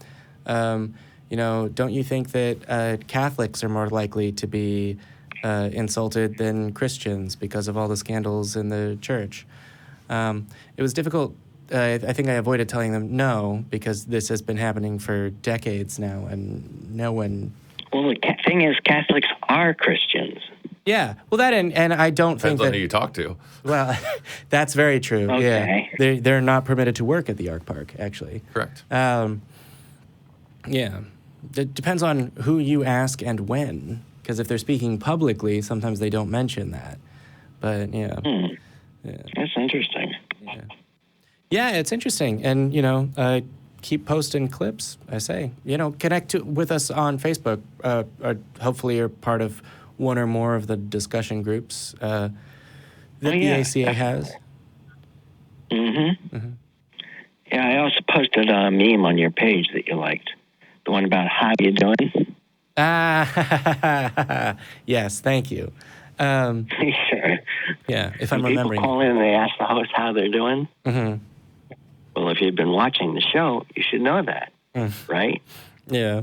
Don't you think that Catholics are more likely to be insulted than Christians because of all the scandals in the church? It was difficult. I think I avoided telling them no, because this has been happening for decades now, and no one... Well, the thing is, Catholics are Christians. Yeah, well, that and I don't think that... Depends on who you talk to. Well, that's very true. Okay. Yeah, they're not permitted to work at the Ark Park, actually. Correct. Yeah. It depends on who you ask and when, because if they're speaking publicly, sometimes they don't mention that. But, yeah. That's interesting. Yeah, it's interesting. And, keep posting clips, I say. Connect with us on Facebook. Or hopefully you're part of one or more of the discussion groups that the ACA has. Yeah, I also posted a meme on your page that you liked. The one about how you doing? Yes, thank you. Sure. Yeah, if I'm remembering. People call in and they ask the host how they're doing. Well, if you've been watching the show, you should know that, right? Yeah.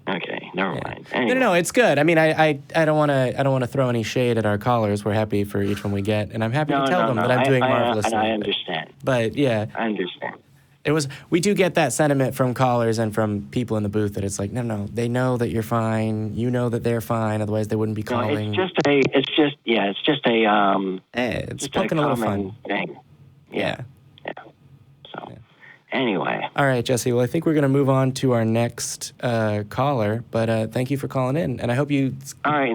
Okay, never mind. Anyway. No, it's good. I mean, I don't want to throw any shade at our callers. We're happy for each one we get, and I'm happy to tell them that I'm doing marvelously. And I understand. But yeah, I understand. We do get that sentiment from callers and from people in the booth that it's like, no, they know that you're fine. You know that they're fine. Otherwise, they wouldn't be calling. No, it's just poking a little fun thing. Yeah. So, anyway. All right, Jesse. Well, I think we're going to move on to our next caller. But thank you for calling in, and I hope you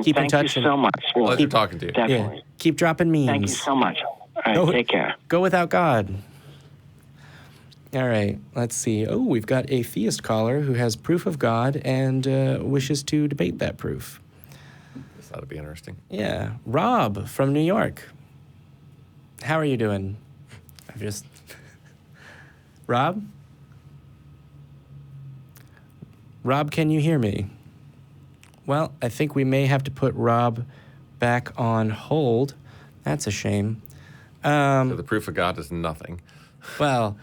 keep in touch. Thank you so much. Pleasure talking to you. Definitely. Yeah, keep dropping memes. Thank you so much. All right, take care. Go without God. All right, let's see. Oh, we've got a theist caller who has proof of God and wishes to debate that proof. This ought to be interesting. Yeah. Rob from New York. How are you doing? Rob? Rob, can you hear me? Well, I think we may have to put Rob back on hold. That's a shame. So the proof of God is nothing. Well...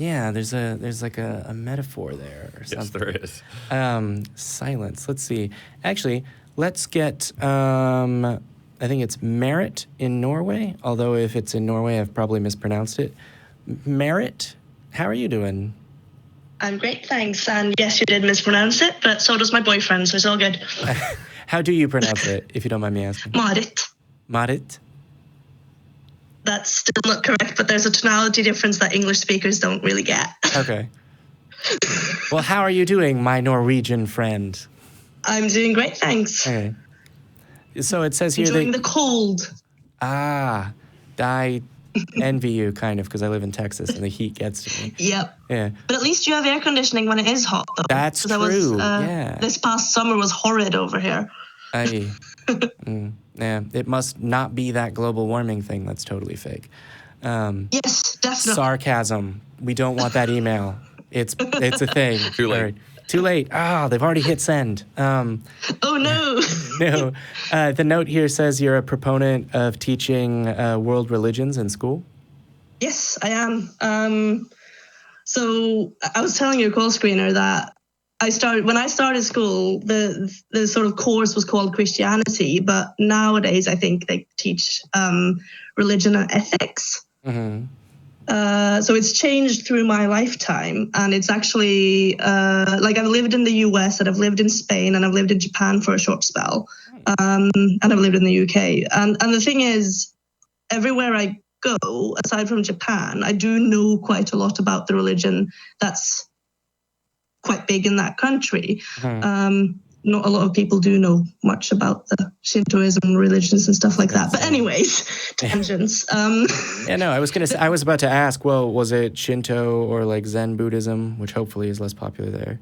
Yeah, there's like a metaphor there or something. Yes, there is. Silence. Let's see. Actually, let's get, I think it's Marit in Norway, although if it's in Norway, I've probably mispronounced it. Marit, how are you doing? I'm great, thanks. And yes, you did mispronounce it, but so does my boyfriend, so it's all good. How do you pronounce it, if you don't mind me asking? Marit. Marit? That's still not correct, but there's a tonality difference that English speakers don't really get. Okay. Well, how are you doing, my Norwegian friend? I'm doing great, thanks. Okay. So it says here enjoying the cold. Ah, envy you kind of because I live in Texas and the heat gets to me. Yep. Yeah. But at least you have air conditioning when it is hot, though. That's 'Cause true. Yeah. This past summer was horrid over here. Yeah, it must not be that global warming thing. That's totally fake. Yes, definitely. Sarcasm. We don't want that email. It's a thing. Too late. All right. Too late. They've already hit send. Oh, no. No. The note here says you're a proponent of teaching world religions in school. Yes, I am. So I was telling your call screener that when I started school, the sort of course was called Christianity, but nowadays I think they teach religion and ethics. Mm-hmm. So it's changed through my lifetime, and it's actually like I've lived in the US and I've lived in Spain and I've lived in Japan for a short spell, and I've lived in the UK. And the thing is, everywhere I go, aside from Japan, I do know quite a lot about the religion that's quite big in that country. Mm-hmm. Not a lot of people do know much about the Shintoism religions and stuff like that. But anyways, tangents. Yeah, no, I was about to ask, well, was it Shinto or like Zen Buddhism, which hopefully is less popular there?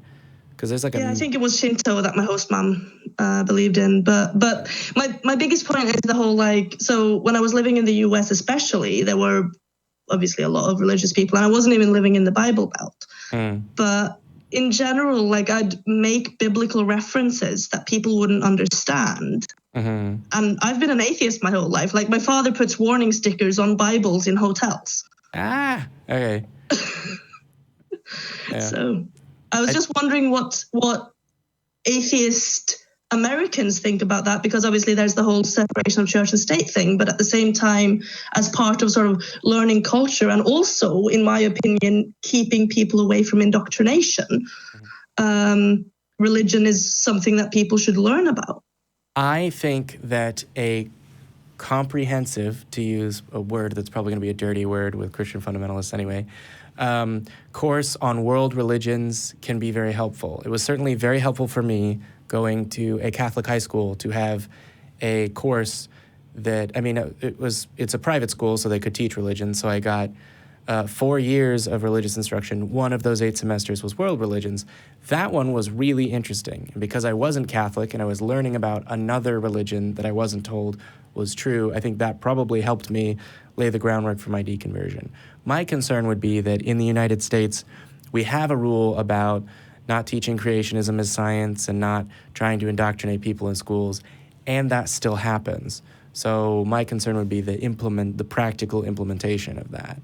Because there's like I think it was Shinto that my host mom believed in. But my biggest point is the whole so when I was living in the US especially, there were obviously a lot of religious people, and I wasn't even living in the Bible Belt. But in general, I'd make biblical references that people wouldn't understand. Mm-hmm. And I've been an atheist my whole life. My father puts warning stickers on Bibles in hotels. Okay. Yeah. So I was just wondering what atheist Americans think about that, because obviously there's the whole separation of church and state thing, but at the same time, as part of sort of learning culture and also, in my opinion, keeping people away from indoctrination, religion is something that people should learn about. I think that a comprehensive, to use a word that's probably going to be a dirty word with Christian fundamentalists anyway, course on world religions can be very helpful. It was certainly very helpful for me going to a Catholic high school to have a course that, it's a private school, so they could teach religion. So I got 4 years of religious instruction. One of those 8 semesters was world religions. That one was really interesting. And because I wasn't Catholic and I was learning about another religion that I wasn't told was true, I think that probably helped me lay the groundwork for my deconversion. My concern would be that in the United States, we have a rule about not teaching creationism as science and not trying to indoctrinate people in schools, and that still happens. So my concern would be the practical implementation of that.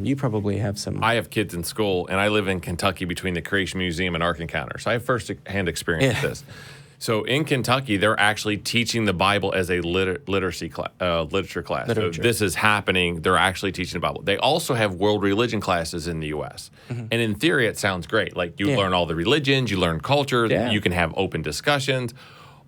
You probably have some... I have kids in school, and I live in Kentucky between the Creation Museum and Ark Encounter, so I have first-hand experience with this. So in Kentucky, they're actually teaching the Bible as a literature class. So this is happening. They're actually teaching the Bible. They also have world religion classes in the U.S. Mm-hmm. And in theory, it sounds great. You learn all the religions, you learn culture, you can have open discussions.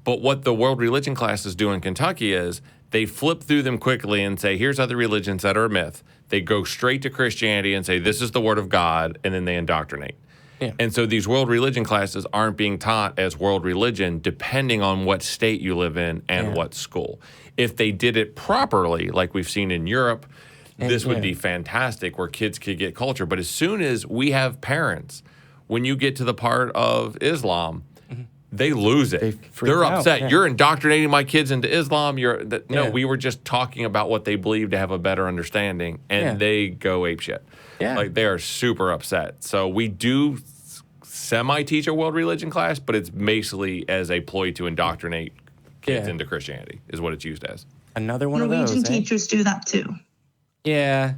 But what the world religion classes do in Kentucky is they flip through them quickly and say, here's other religions that are a myth. They go straight to Christianity and say, this is the word of God, and then they indoctrinate. Yeah. And so these world religion classes aren't being taught as world religion depending on what state you live in and what school. If they did it properly, like we've seen in Europe, this would be fantastic where kids could get culture. But as soon as we have parents, when you get to the part of Islam, they lose it. They're upset. Yeah. You're indoctrinating my kids into Islam. No, we were just talking about what they believe to have a better understanding, and they go apeshit. Yeah. They are super upset. So we do semi-teach a world religion class, but it's basically as a ploy to indoctrinate kids into Christianity is what it's used as. Another one of those. Norwegian teachers do that too. Yeah.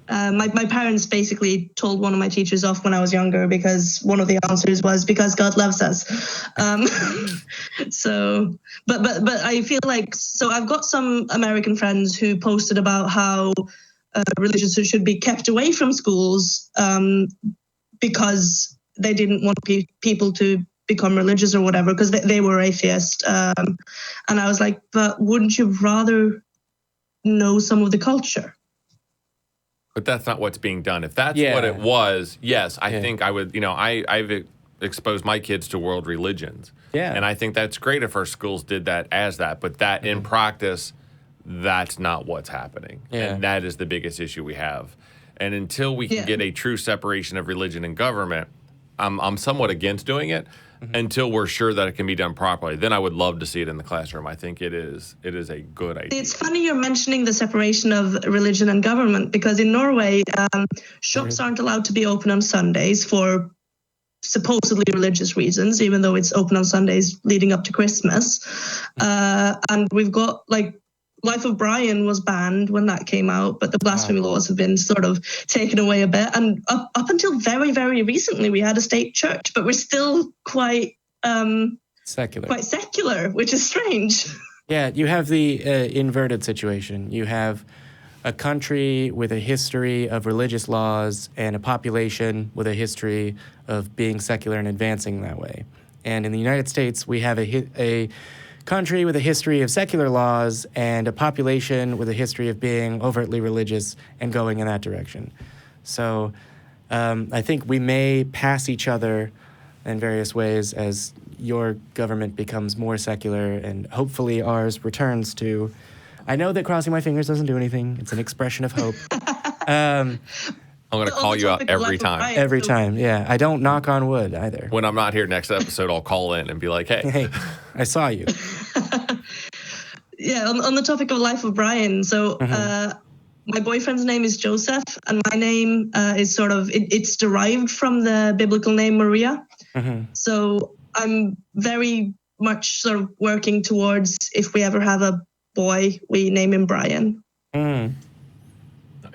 My parents basically told one of my teachers off when I was younger because one of the answers was because God loves us. But I feel so I've got some American friends who posted about how religions should be kept away from schools because they didn't want people to become religious or whatever because they were atheist. And I was like, but wouldn't you rather know some of the culture? But that's not what's being done. If that's what it was, yes, I think I would, I've exposed my kids to world religions. Yeah. And I think that's great if our schools did that as that. But that in practice, that's not what's happening. Yeah. And that is the biggest issue we have. And until we can get a true separation of religion and government, I'm somewhat against doing it until we're sure that it can be done properly. Then I would love to see it in the classroom. I think it is a good idea. It's funny you're mentioning the separation of religion and government, because in Norway, shops aren't allowed to be open on Sundays for supposedly religious reasons, even though it's open on Sundays leading up to Christmas. And we've got Life of Brian was banned when that came out, but the blasphemy laws have been sort of taken away a bit. And up until very, very recently, we had a state church, but we're still quite secular, which is strange. Yeah, you have the inverted situation. You have a country with a history of religious laws and a population with a history of being secular and advancing that way. And in the United States, we have a country with a history of secular laws and a population with a history of being overtly religious and going in that direction. So I think we may pass each other in various ways as your government becomes more secular and hopefully ours returns to... I know that crossing my fingers doesn't do anything. It's an expression of hope. I'm going to call you out every time. Every time, yeah. I don't knock on wood either. When I'm not here next episode, I'll call in and be like, hey, I saw you. Yeah, on the topic of Life of Brian, so my boyfriend's name is Joseph, and my name is sort of, it's derived from the biblical name Maria. So I'm very much sort of working towards, if we ever have a boy, we name him Brian.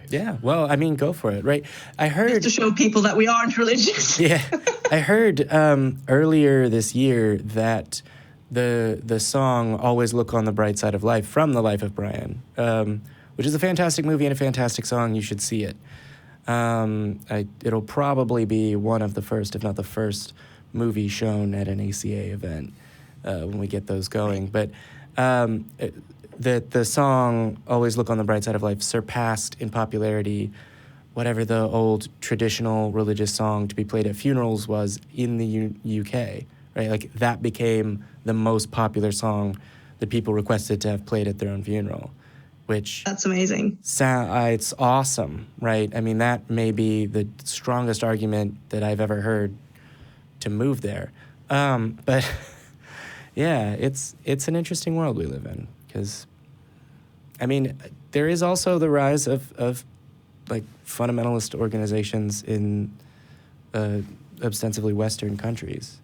Yeah, well, I mean, go for it, right? I heard... Just to show people that we aren't religious. Yeah, I heard earlier this year that the song Always Look on the Bright Side of Life from The Life of Brian, which is a fantastic movie and a fantastic song. You should see it. It'll probably be one of the first, if not the first, movie shown at an ACA event when we get those going. But the song Always Look on the Bright Side of Life surpassed in popularity whatever the old traditional religious song to be played at funerals was in the UK, right? Like that became the most popular song that people requested to have played at their own funeral, which... That's amazing. It's awesome, right? I mean, that may be the strongest argument that I've ever heard to move there. But yeah, it's an interesting world we live in because, I mean, there is also the rise of like fundamentalist organizations in ostensibly Western countries,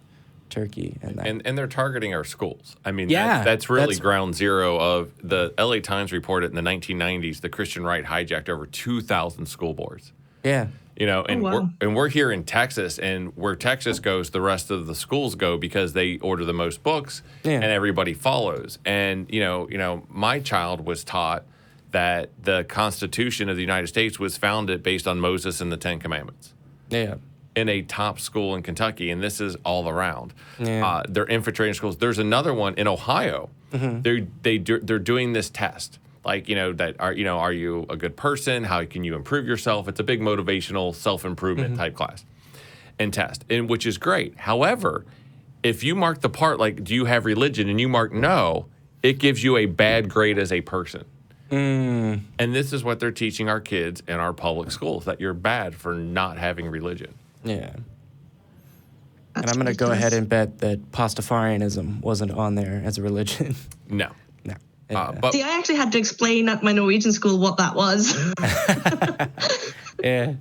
Turkey and that. And they're targeting our schools. I mean, that's really ground zero of the LA Times reported in the 1990s, the Christian right hijacked over 2,000 school boards. Yeah. You know, and we're here in Texas, and where Texas goes, the rest of the schools go because they order the most books, and everybody follows. And you know, my child was taught that the Constitution of the United States was founded based on Moses and the Ten Commandments. Yeah. In a top school in Kentucky, and this is all around. Yeah. They're infiltrating schools. There's another one in Ohio. They're doing this test. Like, you know, are you a good person? How can you improve yourself? It's a big motivational self-improvement type class and test, and which is great. However, if you mark the part like, do you have religion, and you mark no, it gives you a bad grade as a person. And this is what they're teaching our kids in our public schools, that you're bad for not having religion. Yeah. And I'm going to go ahead and bet that Pastafarianism wasn't on there as a religion. No. But see, I actually had to explain at my Norwegian school what that was. Yeah.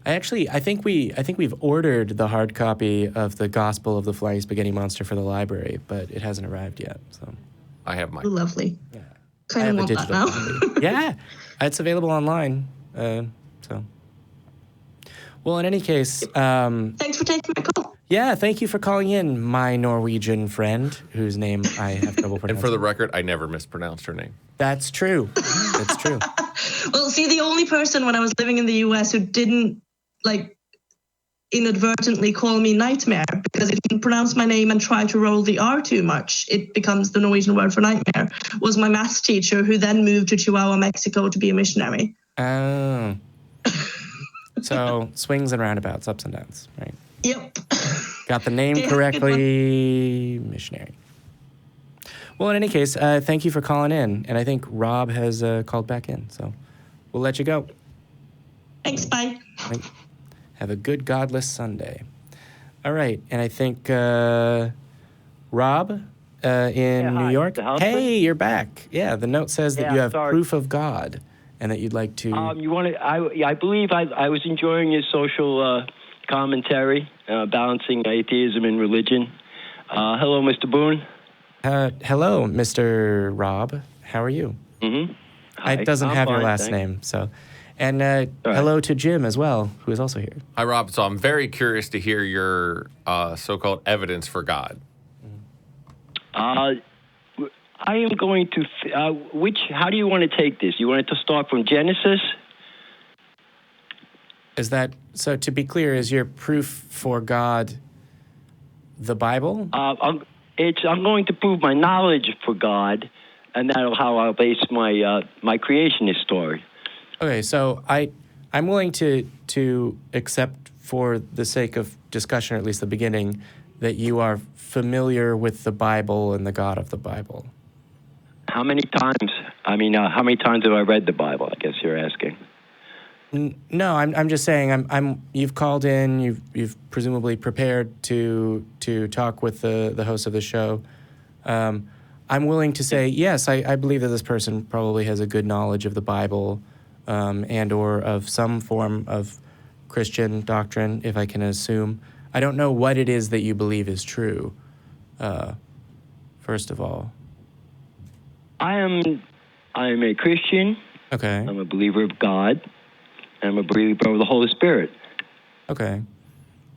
I think we've ordered the hard copy of the Gospel of the Flying Spaghetti Monster for the library, but it hasn't arrived yet. So I have mine. Lovely. Yeah. Kind of want that now. Copy. Yeah. It's available online. So. Well, in any case, thanks for taking my call. Yeah, thank you for calling in, my Norwegian friend, whose name I have trouble pronouncing. And for the record, I never mispronounced her name. That's true. That's true. Well, see, the only person when I was living in the US who didn't, like, inadvertently call me Nightmare, because if you pronounce my name and try to roll the R too much, it becomes the Norwegian word for nightmare, was my math teacher, who then moved to Chihuahua, Mexico to be a missionary. Oh. So, swings and roundabouts, ups and downs, right? Yep. Got the name correctly, missionary. Well, in any case, thank you for calling in. And I think Rob has called back in. So we'll let you go. Thanks, bye. Have a good godless Sunday. All right. And I think Rob in New York. Hey, you're back. Yeah, the note says that you have proof of God and that you'd like to... I believe I was enjoying your social commentary, balancing atheism and religion. Hello, Mr. Boone. Hello, Mr. Rob. How are you? Mm-hmm. Hi. It doesn't have your last name, so... And hello to Jim as well, who is also here. Hi, Rob. So I'm very curious to hear your so-called evidence for God. I am going to... how do you want to take this? You want it to start from Genesis? Is that... So to be clear, is your proof for God the Bible? I'm going to prove my knowledge for God, and that's how I'll base my creationist story. Okay, so I'm willing to accept for the sake of discussion, or at least the beginning, that you are familiar with the Bible and the God of the Bible. How many times? I mean, how many times have I read the Bible? I guess you're asking. No, I'm just saying. You've called in. You've presumably prepared to talk with the host of the show. I'm willing to say yes. I believe that this person probably has a good knowledge of the Bible. And or of some form of Christian doctrine, if I can assume. I don't know what it is that you believe is true, first of all. I am a Christian. Okay. I'm a believer of God. I'm a believer of the Holy Spirit. Okay.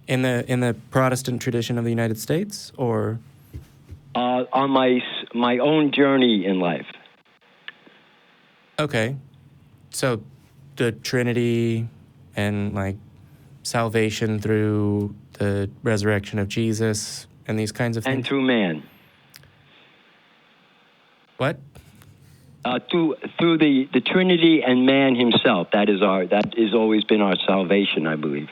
In the Protestant tradition of the United States, or? On my own journey in life. Okay. So, the Trinity and, like, salvation through the resurrection of Jesus and these kinds of things? And through man. What? Through the Trinity and man himself. That has always been our salvation, I believe.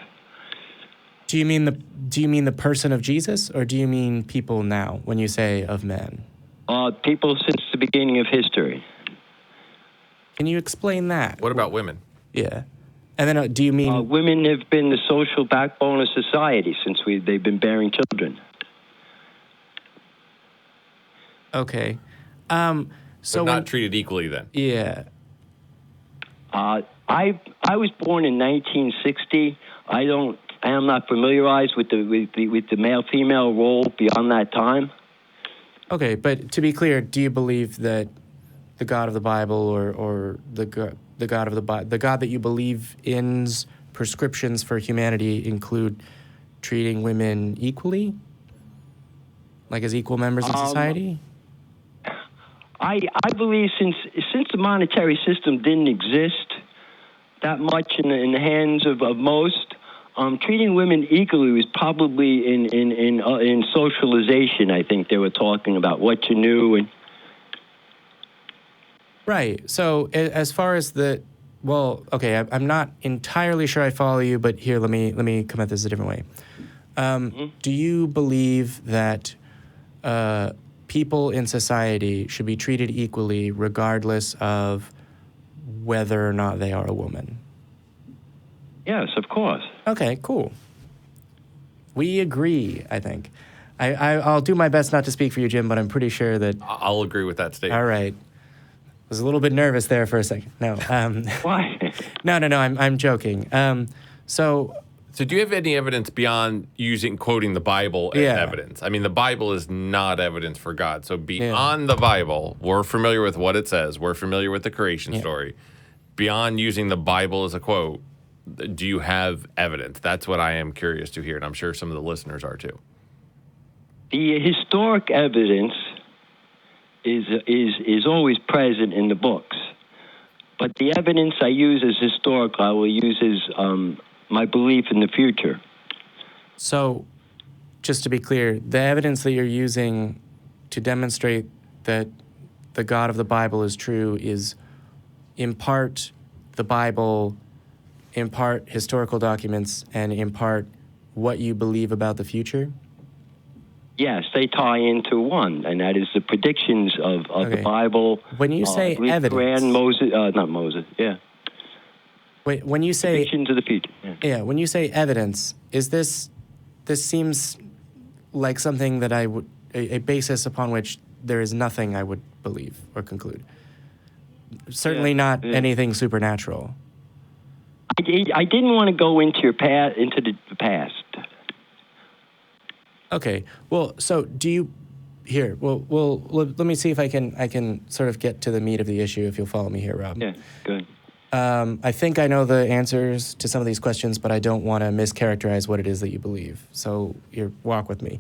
Do you mean the person of Jesus, or do you mean people now when you say of men? People since the beginning of history. Can you explain that? What about women? Yeah. And then do you mean... women have been the social backbone of society since they've been bearing children. Okay. So not treated equally then? Yeah. I was born in 1960. I am not familiarized with the male-female role beyond that time. Okay, but to be clear, do you believe that the God of the Bible, or the God of the God that you believe in's prescriptions for humanity include treating women equally, like as equal members of society? I believe since the monetary system didn't exist that much in the hands of most, treating women equally was probably in socialization. I think they were talking about what you knew and. Right. So as far as I'm not entirely sure I follow you, but here, let me come at this a different way. Do you believe that people in society should be treated equally regardless of whether or not they are a woman? Yes, of course. Okay, cool. We agree, I think. I'll do my best not to speak for you, Jim, but I'm pretty sure that... I'll agree with that statement. All right. I was a little bit nervous there for a second. No. Why? No, I'm joking. So do you have any evidence beyond quoting the Bible as evidence? I mean, the Bible is not evidence for God. So beyond the Bible, we're familiar with what it says. We're familiar with the creation story. Beyond using the Bible as a quote, do you have evidence? That's what I am curious to hear, and I'm sure some of the listeners are too. The historic evidence is always present in the books, but the evidence I use as historical, I will use as my belief in the future. So, just to be clear, the evidence that you're using to demonstrate that the God of the Bible is true is in part the Bible, in part historical documents, and in part what you believe about the future? Yes, they tie into one, and that is the predictions of the Bible. When you say evidence, Quran, Moses, not Moses, yeah. Wait, when you say predictions of the future, yeah, when you say evidence, is this seems like something that I would a basis upon which there is nothing I would believe or conclude. Certainly not anything supernatural. I didn't want to go into the past. Okay. Well, so do you here? Well, let me see if I can sort of get to the meat of the issue. If you'll follow me here, Rob. Yeah. Good. I think I know the answers to some of these questions, but I don't want to mischaracterize what it is that you believe. So here, walk with me.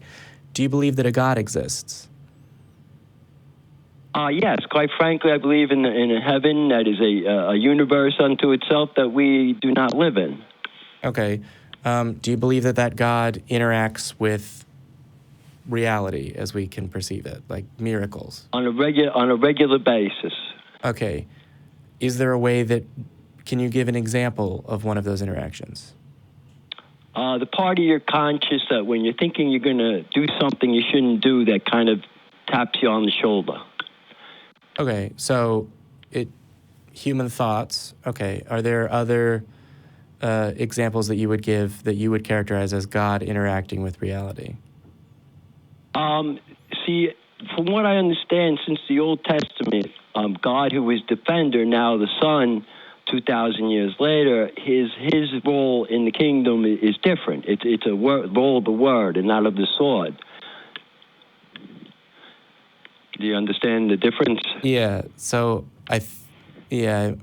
Do you believe that a God exists? Yes, quite frankly, I believe in a heaven that is a universe unto itself that we do not live in. Okay. Do you believe that God interacts with reality as we can perceive it, like miracles? On a regular basis. Okay. Is there a way can you give an example of one of those interactions? The part of your conscience that when you're thinking you're going to do something you shouldn't do, that kind of taps you on the shoulder. Okay, so human thoughts. Okay, are there other examples that you would give that you would characterize as God interacting with reality? See, from what I understand, since the Old Testament, God, who was defender, now the Son, 2,000 years later, his role in the kingdom is different. It's a role of the word and not of the sword. Do you understand the difference? Yeah. So So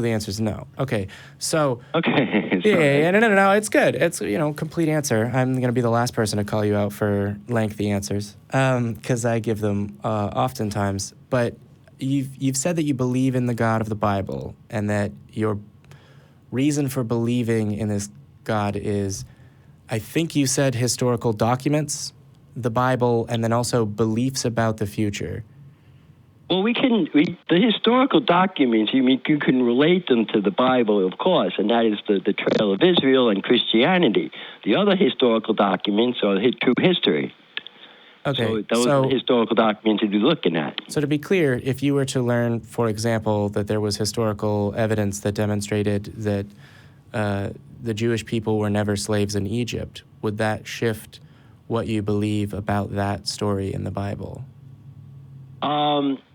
the answer is no. Okay. So. Okay. Yeah. No. It's good. It's complete answer. I'm gonna be the last person to call you out for lengthy answers, because I give them oftentimes. But you've said that you believe in the God of the Bible, and that your reason for believing in this God is, I think you said historical documents, the Bible, and then also beliefs about the future. Well, the historical documents, you can relate them to the Bible, of course, and that is the Trail of Israel and Christianity. The other historical documents are true history. Okay. So those are the historical documents you'd be looking at. So to be clear, if you were to learn, for example, that there was historical evidence that demonstrated that the Jewish people were never slaves in Egypt, would that shift what you believe about that story in the Bible?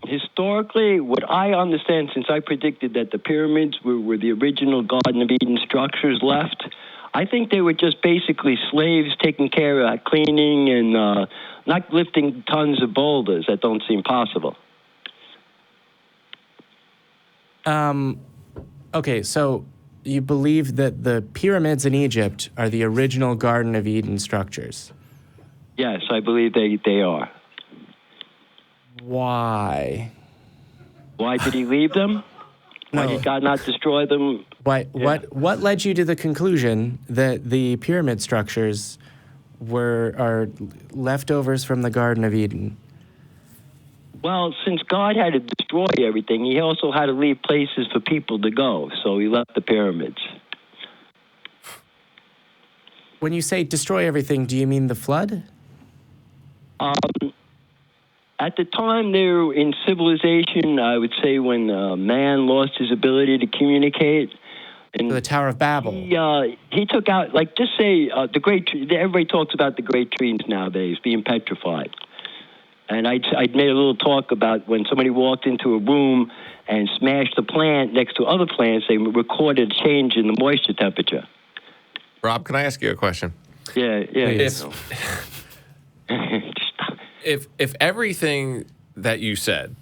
Historically, what I understand, since I predicted that the pyramids were the original Garden of Eden structures left, I think they were just basically slaves taking care of cleaning and not lifting tons of boulders. That don't seem possible. Okay, so you believe that the pyramids in Egypt are the original Garden of Eden structures? Yes, I believe they are. Why? Why did he leave them? No. Why did God not destroy them? Why? Yeah. What led you to the conclusion that the pyramid structures are leftovers from the Garden of Eden? Well, since God had to destroy everything, he also had to leave places for people to go, so he left the pyramids. When you say destroy everything, do you mean the flood? At the time they were in civilization, I would say when man lost his ability to communicate. And the Tower of Babel. He took out, just say, the great tree. Everybody talks about the great trees nowadays being petrified. And I'd made a little talk about when somebody walked into a room and smashed a plant next to other plants, they recorded a change in the moisture temperature. Rob, can I ask you a question? Yeah. If everything that you said,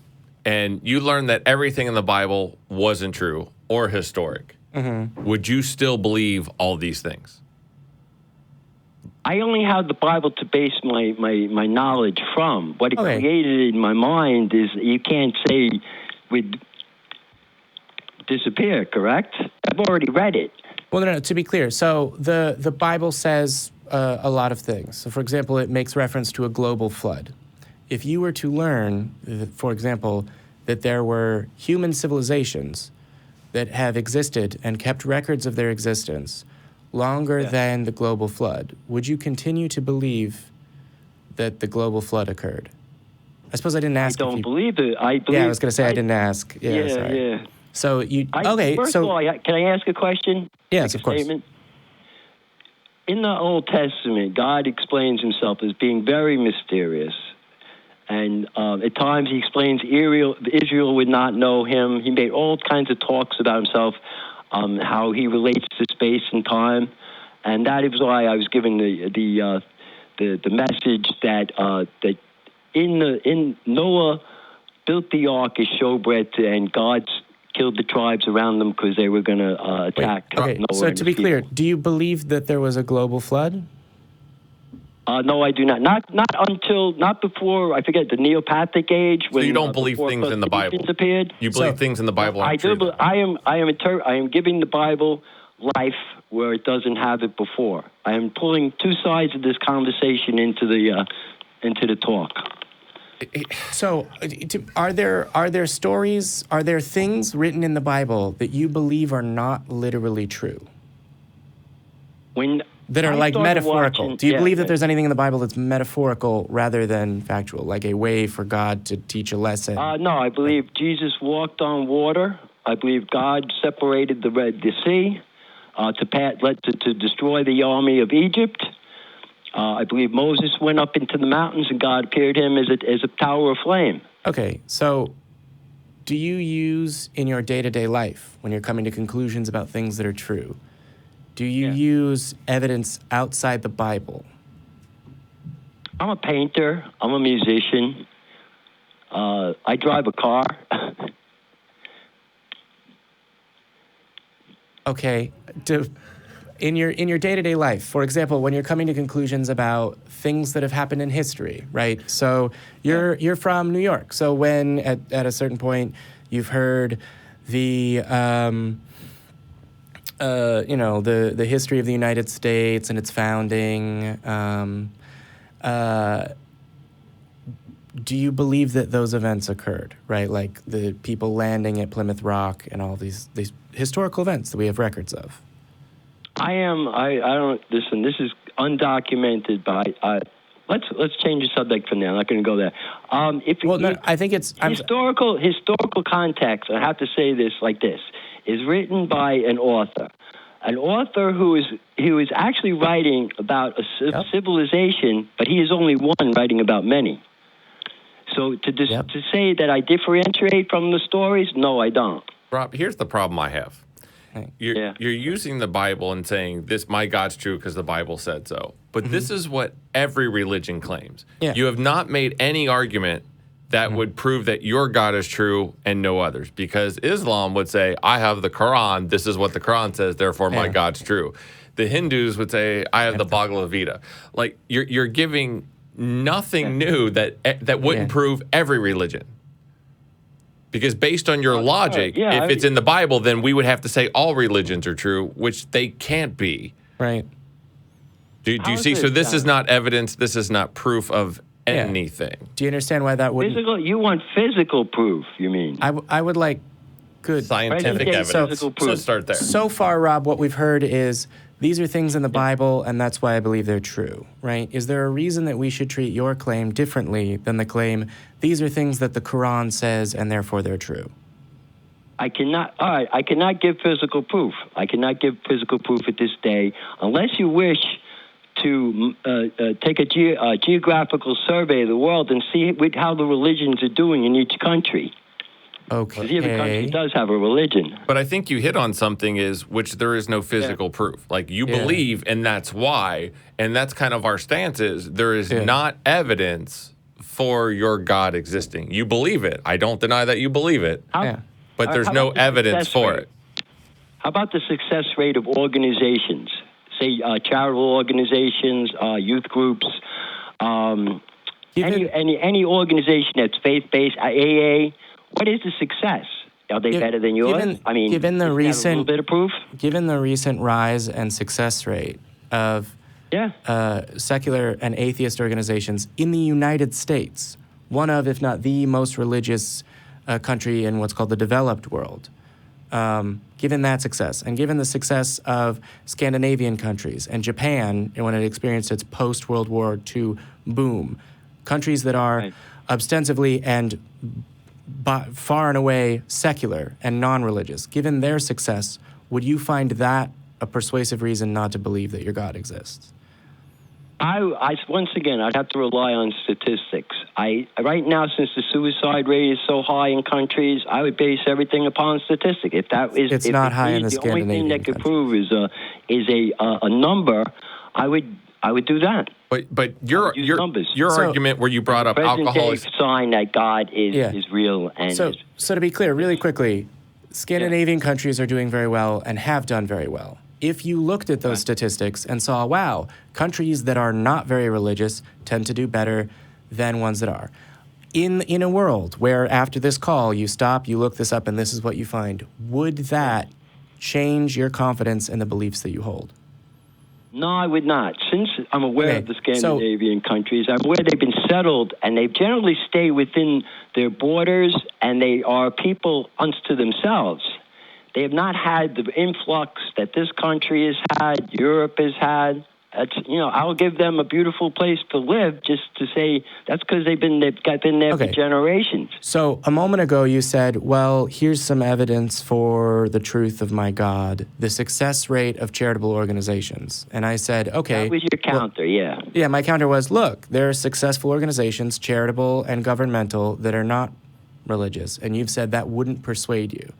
and you learned that everything in the Bible wasn't true or historic, would you still believe all these things? I only have the Bible to base my knowledge from. What it created in my mind is you can't say would disappear, correct? I've already read it. Well, no, to be clear, so the Bible says a lot of things. So, for example, it makes reference to a global flood. If you were to learn, for example, that there were human civilizations that have existed and kept records of their existence longer than the global flood, would you continue to believe that the global flood occurred? I suppose I didn't ask. I don't believe it. I believe. Yeah, I was going to say I didn't ask. Yeah, sorry. Yeah. So First of all, can I ask a question? Yes, of course. Statement? In the Old Testament, God explains himself as being very mysterious. And at times he explains Israel would not know him. He made all kinds of talks about himself, how he relates to space and time. And that is why I was given the message that in Noah built the ark as showbread, and God killed the tribes around them because they were going to attack. Okay, Noah. so to be clear, do you believe that there was a global flood? No, I do not. Not before, I forget, the Neopathic age. So you don't believe things in the Bible? Appeared. You believe things in the Bible aren't true? I am giving the Bible life where it doesn't have it before. I am pulling two sides of this conversation into the talk. So, are there stories? Are there things written in the Bible that you believe are not literally true? That are like metaphorical. Do you believe that there's anything in the Bible that's metaphorical rather than factual, like a way for God to teach a lesson? No, I believe Jesus walked on water. I believe God separated the sea to destroy the army of Egypt. I believe Moses went up into the mountains and God appeared to him as a tower of flame. Okay, so do you use in your day-to-day life, when you're coming to conclusions about things that are true, do you use evidence outside the Bible? I'm a painter. I'm a musician. I drive a car. Okay. In your day-to-day life, for example, when you're coming to conclusions about things that have happened in history, right? So you're from New York. So when at a certain point you've heard the the history of the United States and its founding, do you believe that those events occurred, right? Like the people landing at Plymouth Rock and all these historical events that we have records of? I don't listen. This is undocumented, but let's change the subject for now. I'm not going to go there. I think it's historical context. I have to say this like this: is written by an author who is actually writing about a civilization, but he is only one writing about many. So to say that I differentiate from the stories, no, I don't. Rob, here's the problem I have. You're using the Bible and saying this, my God's true because the Bible said so. But this is what every religion claims. Yeah. You have not made any argument that would prove that your God is true and no others. Because Islam would say, I have the Quran, this is what the Quran says, therefore my God's true. The Hindus would say, I have the Bhagavad Gita. Like you're giving nothing new that wouldn't prove every religion. Because based on your logic, if it's in the Bible, then we would have to say all religions are true, which they can't be. Right. Do you see? So this is not evidence. This is not proof of anything. Do you understand why that would? You want physical proof, you mean? I would like good scientific evidence. So let's start there. So far, Rob, what we've heard is these are things in the Bible, and that's why I believe they're true, right? Is there a reason that we should treat your claim differently than the claim, these are things that the Quran says, and therefore they're true? I cannot give physical proof. I cannot give physical proof at this day, unless you wish to take a geographical survey of the world and see how the religions are doing in each country. Okay. Because every country does have a religion. But I think you hit on something which there is no physical proof. Like you believe, and that's why. And that's kind of our stance is there is not evidence for your God existing. You believe it. I don't deny that you believe it. But there's no evidence for it. How about the success rate of organizations? Say charitable organizations, youth groups, any organization that's faith-based, AA. What is the success? Are they better than yours? Given the recent a little bit of proof. Given the recent rise and success rate of secular and atheist organizations in the United States, one of, if not the most religious country in what's called the developed world, given that success, and given the success of Scandinavian countries and Japan when it experienced its post-World War II boom, countries that are ostensibly and far and away secular and non-religious, given their success, would you find that a persuasive reason not to believe that your God exists? Once again, I'd have to rely on statistics. Right now, since the suicide rate is so high in countries, I would base everything upon statistics. If that is, it's not high in the Scandinavian. The only thing that could prove is a number, I would do that. But your argument where you brought up alcohol is sign that God is real. And so to be clear, really quickly, Scandinavian countries are doing very well and have done very well. If you looked at those statistics and saw, wow, countries that are not very religious tend to do better than ones that are. In a world where after this call you stop, you look this up, and this is what you find, would that change your confidence in the beliefs that you hold? No, I would not. Since I'm aware of the Scandinavian countries, I'm aware they've been settled, and they generally stay within their borders, and they are people unto themselves. They have not had the influx that this country has had, Europe has had. I'll give them a beautiful place to live, just to say that's because they've been there for generations. So a moment ago you said, well, here's some evidence for the truth of my God, the success rate of charitable organizations. And I said, okay. That was your counter, yeah. Yeah, my counter was, look, there are successful organizations, charitable and governmental, that are not religious. And you've said that wouldn't persuade you.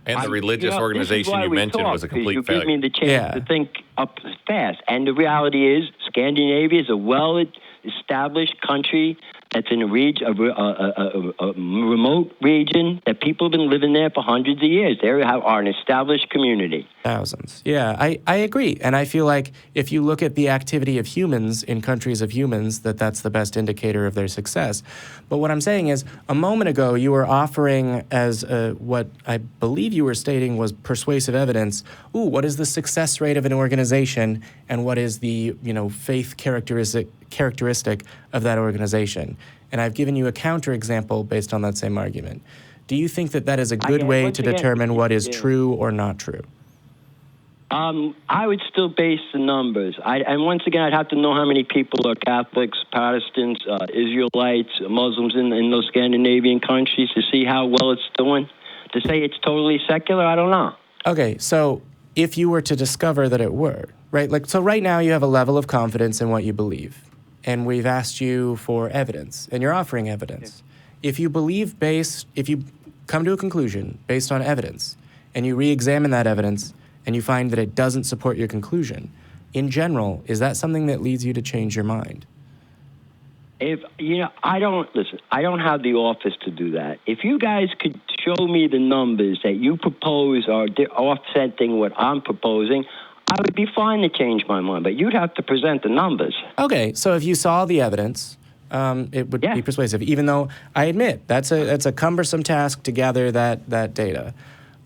And the religious organization you mentioned was a complete failure. You give me the chance to think up fast. And the reality is, Scandinavia is a well-established country that's in a remote region that people have been living there for hundreds of years. They are an established community. Thousands. Yeah, I agree. And I feel like if you look at the activity of humans in countries of humans, that's the best indicator of their success. But what I'm saying is, a moment ago, you were offering as what I believe you were stating was persuasive evidence. Ooh, what is the success rate of an organization, and what is the faith characteristic of that organization? And I've given you a counterexample based on that same argument. Do you think that is a good way to determine what is true or not true? I would still base the numbers. And once again, I'd have to know how many people are Catholics, Protestants, Israelites, Muslims in those Scandinavian countries to see how well it's doing. To say it's totally secular, I don't know. Okay, so if you were to discover that it were, right? So right now you have a level of confidence in what you believe. And we've asked you for evidence, and you're offering evidence. Yeah. If you come to a conclusion based on evidence, and you re-examine that evidence, and you find that it doesn't support your conclusion, in general, is that something that leads you to change your mind? I don't have the office to do that. If you guys could show me the numbers that you propose are offsetting what I'm proposing, I would be fine to change my mind, but you'd have to present the numbers. Okay, so if you saw the evidence, it would be persuasive, even though I admit that's a cumbersome task to gather that data.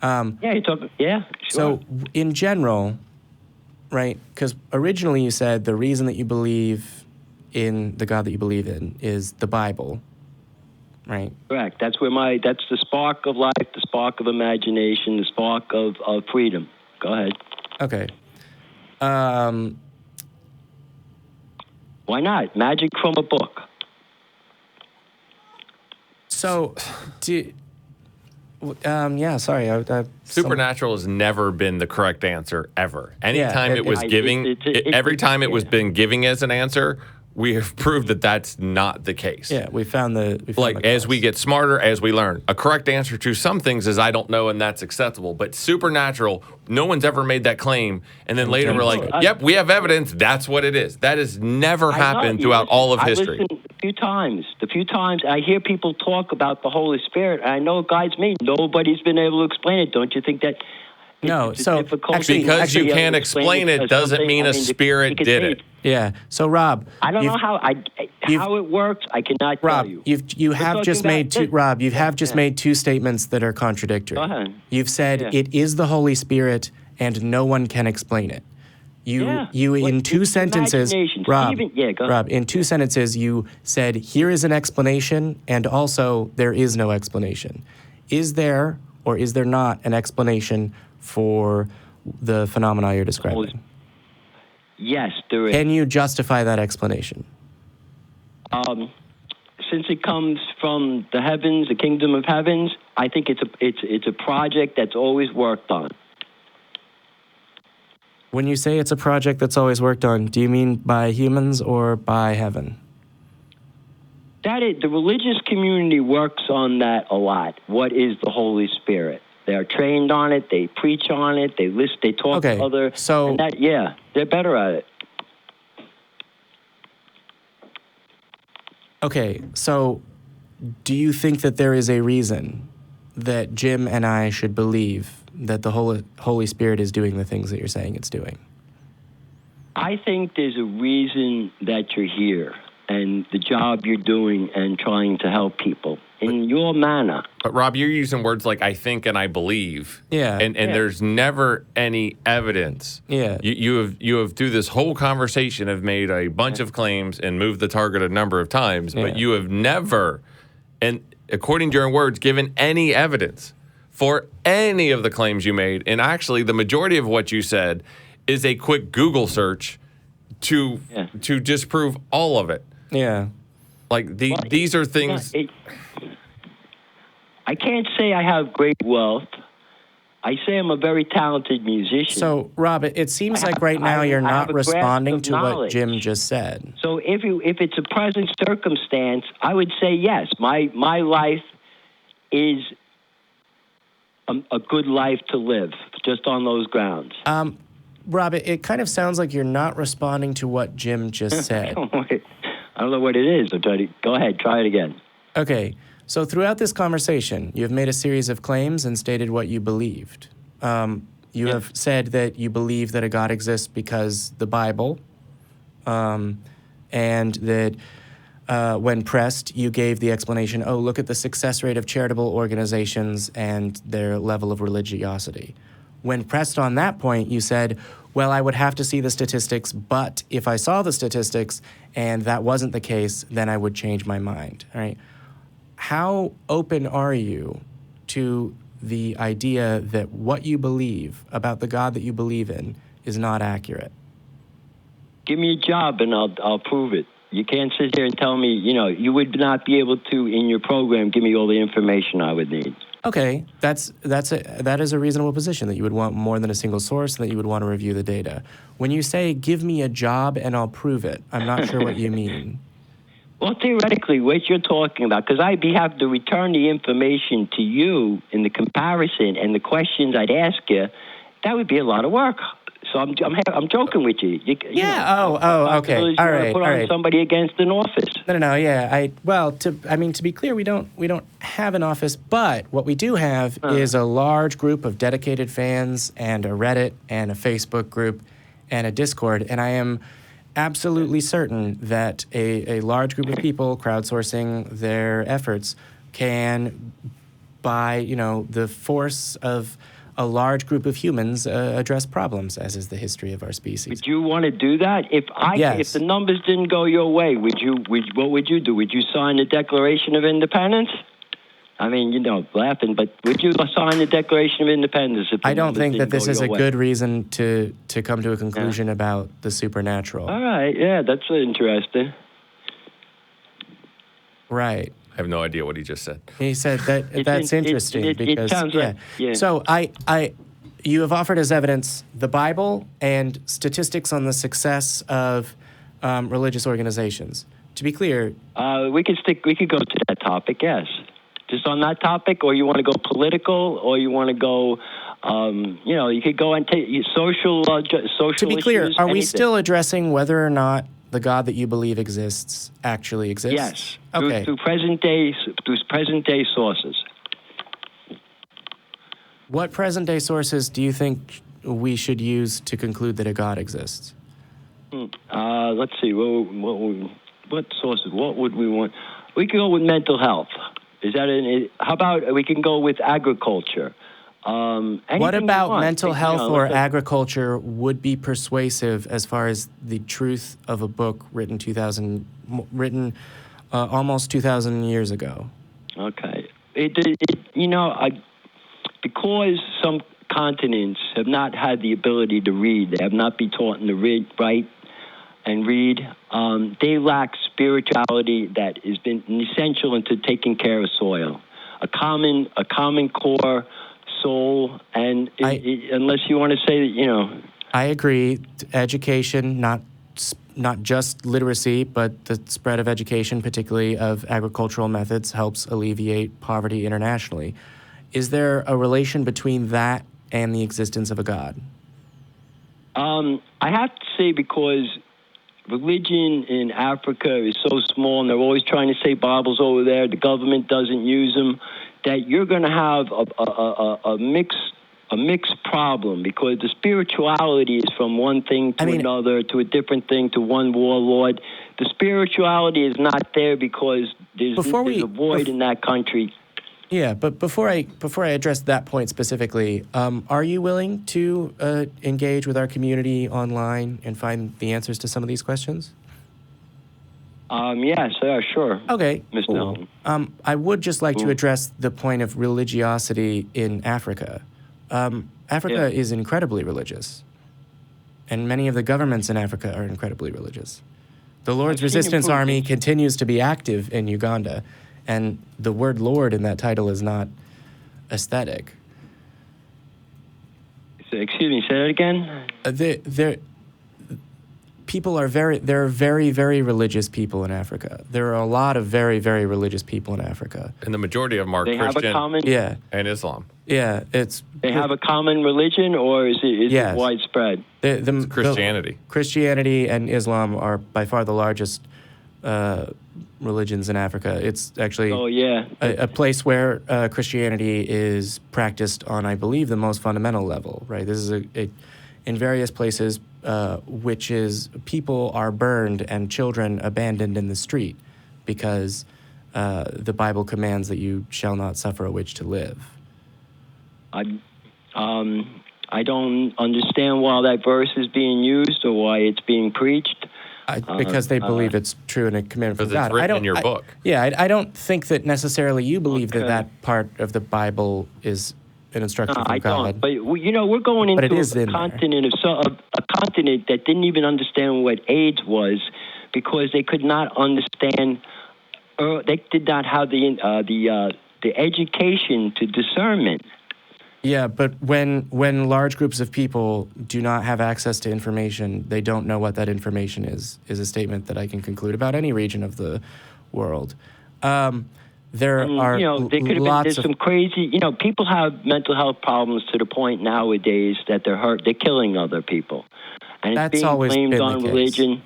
Sure. So in general, right, because originally you said the reason that you believe in the God that you believe in is the Bible, right? Correct. That's the spark of life, the spark of imagination, the spark of freedom. Go ahead. Okay. Why not? Magic from a book. So, Supernatural has never been the correct answer ever. Anytime every time it was been giving as an answer, we have proved that that's not the case. Yeah, we found as we get smarter, as we learn. A correct answer to some things is I don't know, and that's acceptable. But supernatural, no one's ever made that claim. And then later we're like, yep, we have evidence. That's what it is. That has never happened throughout all of history. I listened the few times I hear people talk about the Holy Spirit, and I know it guides me. Nobody's been able to explain it. Don't you think that? No, because you can't explain it doesn't mean a spirit did it. Yeah. So Rob, I don't know how it works. I cannot tell you. You have just made two statements that are contradictory. Go ahead. You've said it is the Holy Spirit and no one can explain it. In two sentences, Rob, in two sentences, you said here is an explanation and also there is no explanation. Is there or is there not an explanation for the phenomena you're describing? Yes, there is. Can you justify that explanation? Since it comes from the heavens, the kingdom of heavens, I think it's a project that's always worked on. When you say it's a project that's always worked on, do you mean by humans or by heaven? The religious community works on that a lot. What is the Holy Spirit? They are trained on it. They preach on it. They list. They talk to other. So they're better at it. Okay, so do you think that there is a reason that Jim and I should believe that the Holy Spirit is doing the things that you're saying it's doing? I think there's a reason that you're here and the job you're doing and trying to help people in your manner. But Rob, you're using words like I think and I believe. Yeah. And there's never any evidence. Yeah. You have through this whole conversation have made a bunch of claims and moved the target a number of times, but you have never, and according to your own words, given any evidence for any of the claims you made. And actually the majority of what you said is a quick Google search to disprove all of it. Yeah. Like these are things. I can't say I have great wealth. I say I'm a very talented musician. So, Rob, it seems like right now you're not responding to what Jim just said. So if it's a present circumstance, I would say yes. My life is a good life to live, just on those grounds. Rob, it kind of sounds like you're not responding to what Jim just said. I don't know what it is. Go ahead, try it again. Okay, so throughout this conversation, you have made a series of claims and stated what you believed. You have said that you believe that a God exists because the Bible, and that when pressed, you gave the explanation, look at the success rate of charitable organizations and their level of religiosity. When pressed on that point, you said, well, I would have to see the statistics, but if I saw the statistics and that wasn't the case, then I would change my mind, all right? How open are you to the idea that what you believe about the God that you believe in is not accurate? Give me a job and I'll prove it. You can't sit here and tell me, you would not be able to, in your program, give me all the information I would need. Okay, that is a reasonable position, that you would want more than a single source and that you would want to review the data. When you say, give me a job and I'll prove it, I'm not sure what you mean. Well, theoretically, what you're talking about, because I'd have to return the information to you in the comparison and the questions I'd ask you, that would be a lot of work. So I'm joking with you. Okay. All right. Put on somebody against an office. No. Yeah. To be clear, we don't have an office, but what we do have is a large group of dedicated fans and a Reddit and a Facebook group and a Discord, and I am absolutely certain that a large group of people crowdsourcing their efforts can, by the force of a large group of humans, address problems, as is the history of our species. Would you want to do that? If the numbers didn't go your way, what would you do? Would you sign the Declaration of Independence? I mean, laughing, but would you sign the Declaration of Independence? I don't think that this is a good reason to come to a conclusion about the supernatural. All right, yeah, that's interesting. Right. I have no idea what he just said. He said that's interesting because it sounds right. Yeah. So you have offered as evidence the Bible and statistics on the success of religious organizations. To be clear, we could go to that topic. Yes, just on that topic, or you want to go political, or you want to go. You could go and take social. To be clear, issues, are we anything. still addressing whether or not the God that you believe exists actually exists? Yes. Okay. Through present day sources. What present day sources do you think we should use to conclude that a God exists? Let's see. What sources? What would we want? We could go with mental health. How about we can go with agriculture? What about mental health or agriculture would be persuasive as far as the truth of a book written almost 2,000 years ago? Okay. because some continents have not had the ability to read, they have not been taught to write and read, they lack spirituality that has been essential into taking care of soil. A common core soul, and unless you want to say that, you know. I agree. Education, not just literacy, but the spread of education, particularly of agricultural methods, helps alleviate poverty internationally. Is there a relation between that and the existence of a God? I have to say, because religion in Africa is so small, and they're always trying to say Bibles over there, the government doesn't use them, that you're going to have a mixed problem, because the spirituality is from one thing to another, to a different thing, to one warlord. The spirituality is not there because there's a void in that country. Yeah, but before I address that point specifically, are you willing to engage with our community online and find the answers to some of these questions? Yes, sure. Okay, Mr. cool. I would just like to address the point of religiosity in Africa. Africa is incredibly religious, and many of the governments in Africa are incredibly religious. The Lord's Resistance Army continues to be active in Uganda, and the word Lord in that title is not aesthetic. Excuse me, say that again? There are very, very religious people in Africa. There are a lot of very, very religious people in Africa. And the majority of them are Christian and Islam. Yeah, They have a common religion, or is it widespread? It's Christianity. Christianity and Islam are by far the largest religions in Africa. It's actually a place where Christianity is practiced on, I believe, the most fundamental level, right? This is in various places, people are burned and children abandoned in the street because the Bible commands that you shall not suffer a witch to live. I don't understand why that verse is being used or why it's being preached. Because they believe it's true and a commandment from God. Because it's written in your book. I don't think that necessarily you believe that part of the Bible is an instruction from God. I don't. But we're going into a continent that didn't even understand what AIDS was, because they could not understand. They did not have the education to discernment. Yeah, but when large groups of people do not have access to information, they don't know what that information is a statement that I can conclude about any region of the world. There are lots of some crazy, people have mental health problems to the point nowadays that they're killing other people. And it's being blamed on religion.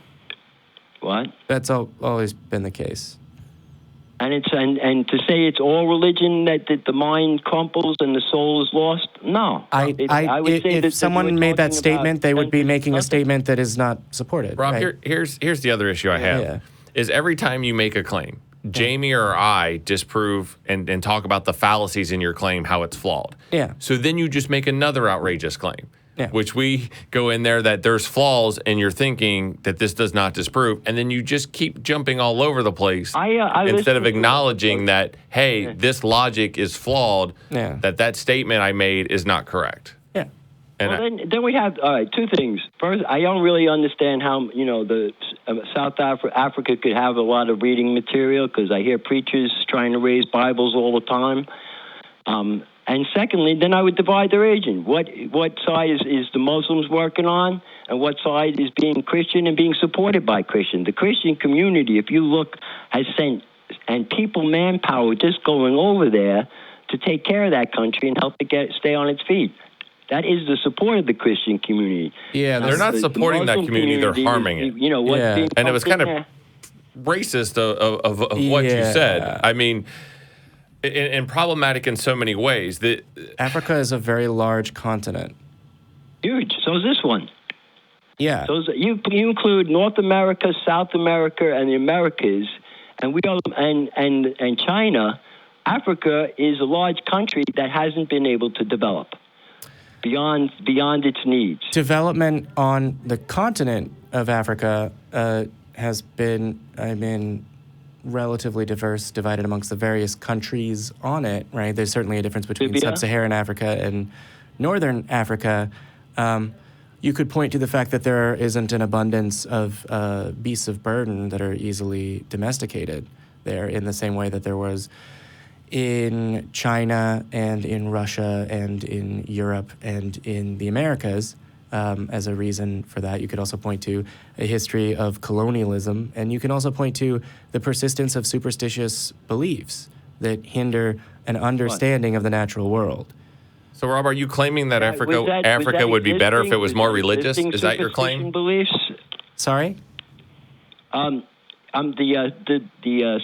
What? That's always been the case. And to say it's all religion that the mind crumples and the soul is lost? No. I would say if someone made that statement, they would be making a statement that is not supported. Rob, right? here's the other issue I have. Is every time you make a claim, Jamie or I disprove and talk about the fallacies in your claim, how it's flawed. Yeah. So then you just make another outrageous claim. Yeah. Which we go in there that there's flaws and you're thinking that this does not disprove, and then you just keep jumping all over the place instead of acknowledging that, hey, this logic is flawed, that statement I made is not correct. Yeah. And then we have two things. First, I don't really understand how the South Africa could have a lot of reading material, because I hear preachers trying to raise Bibles all the time. And secondly, then I would divide the region. What side is the Muslims working on, and what side is being Christian and being supported by Christian? The Christian community, if you look, has sent manpower just going over there to take care of that country and help it stay on its feet. That is the support of the Christian community. Yeah, they're not supporting that community; they're harming it. And it was kind of racist of what you said. I mean. And problematic in so many ways. Africa is a very large continent. Huge. So is this one. Yeah. So you include North America, South America, and the Americas, and and China. Africa is a large country that hasn't been able to develop beyond its needs. Development on the continent of Africa has been, relatively diverse, divided amongst the various countries on it, right? There's certainly a difference between sub-Saharan Africa and northern Africa. You could point to the fact that there isn't an abundance of beasts of burden that are easily domesticated there in the same way that there was in China and in Russia and in Europe and in the Americas. As a reason for that, you could also point to a history of colonialism, and you can also point to the persistence of superstitious beliefs that hinder an understanding of the natural world. So, Rob, are you claiming that Africa would be better if it was more religious? Is that your claim? Beliefs? Sorry? The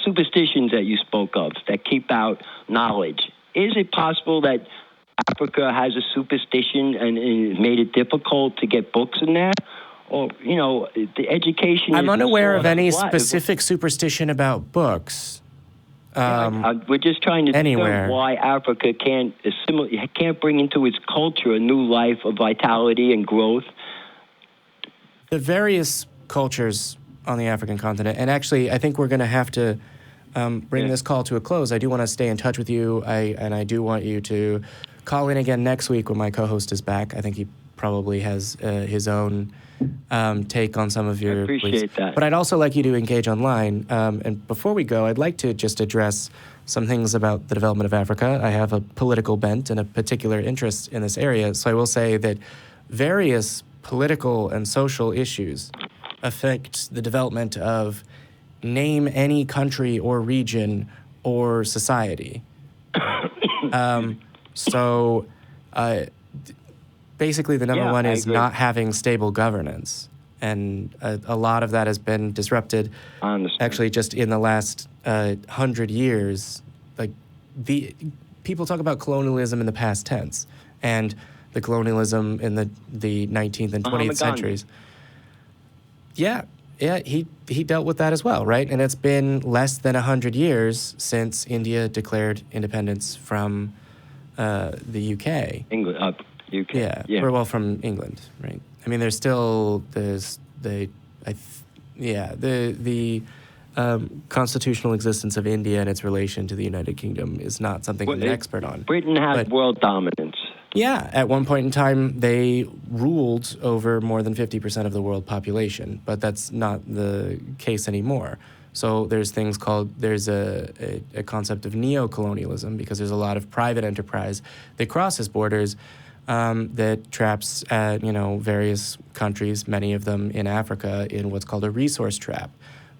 superstitions that you spoke of that keep out knowledge. Is it possible that Africa has a superstition and it made it difficult to get books in there? Or, the education... I'm unaware of any specific superstition about books. We're just trying to figure why Africa can't bring into its culture a new life of vitality and growth. The various cultures on the African continent, and actually I think we're going to have to bring this call to a close. I do want to stay in touch with you, and I do want you to call in again next week when my co-host is back. I think he probably has his own take on some of your... I appreciate that. But I'd also like you to engage online. And before we go, I'd like to just address some things about the development of Africa. I have a political bent and a particular interest in this area, so I will say that various political and social issues affect the development of name any country or region or society. Basically, the number one is not having stable governance. And a lot of that has been disrupted, actually, just in the last 100 years. Like, people talk about colonialism in the past tense, and the colonialism in the 19th and 20th centuries. Yeah, he dealt with that as well, right? And it's been less than 100 years since India declared independence from the UK. England, UK. Yeah. Well, from England, right? I mean, there's still the constitutional existence of India and its relation to the United Kingdom is not something I'm an expert on. Britain had world dominance. Yeah, at one point in time, they ruled over more than 50% of the world population, but that's not the case anymore. So there's a concept of neo-colonialism, because there's a lot of private enterprise that crosses borders that traps various countries, many of them in Africa, in what's called a resource trap.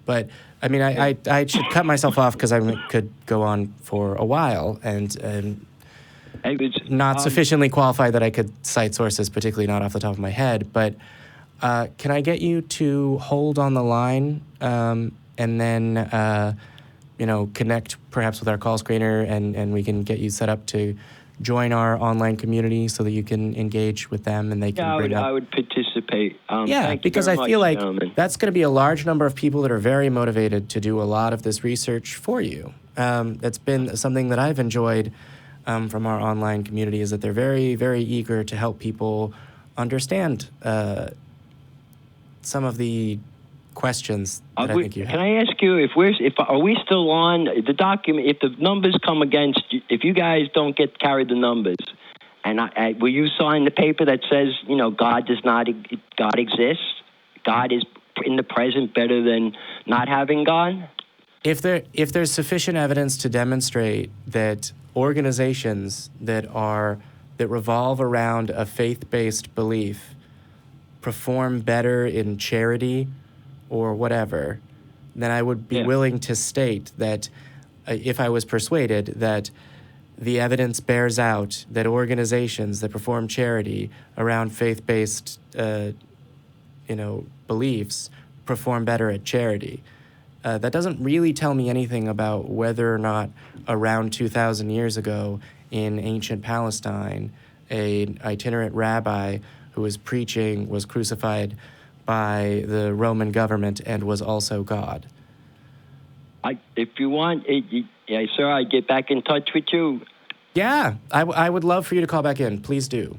But I mean, I should cut myself off because I could go on for a while and not sufficiently qualified that I could cite sources, particularly not off the top of my head. But can I get you to hold on the line and then connect perhaps with our call screener and we can get you set up to join our online community so that you can engage with them and they can I would participate. Because I feel like that's going to be a large number of people that are very motivated to do a lot of this research for you. That's been something that I've enjoyed from our online community, is that they're very, very eager to help people understand some of the questions that I think you have. Can I ask you are we still on the document? If the numbers come against you, if you guys don't get carried the numbers, and will you sign the paper that says God exists? God is in the present better than not having God? If there's sufficient evidence to demonstrate that organizations that revolve around a faith-based belief perform better in charity or whatever, then I would be willing to state that if I was persuaded that the evidence bears out that organizations that perform charity around faith-based beliefs perform better at charity. That doesn't really tell me anything about whether or not around 2,000 years ago in ancient Palestine, an itinerant rabbi who was preaching was crucified by the Roman government and was also God. If you want, sir, I get back in touch with you. Yeah, I would love for you to call back in. Please do.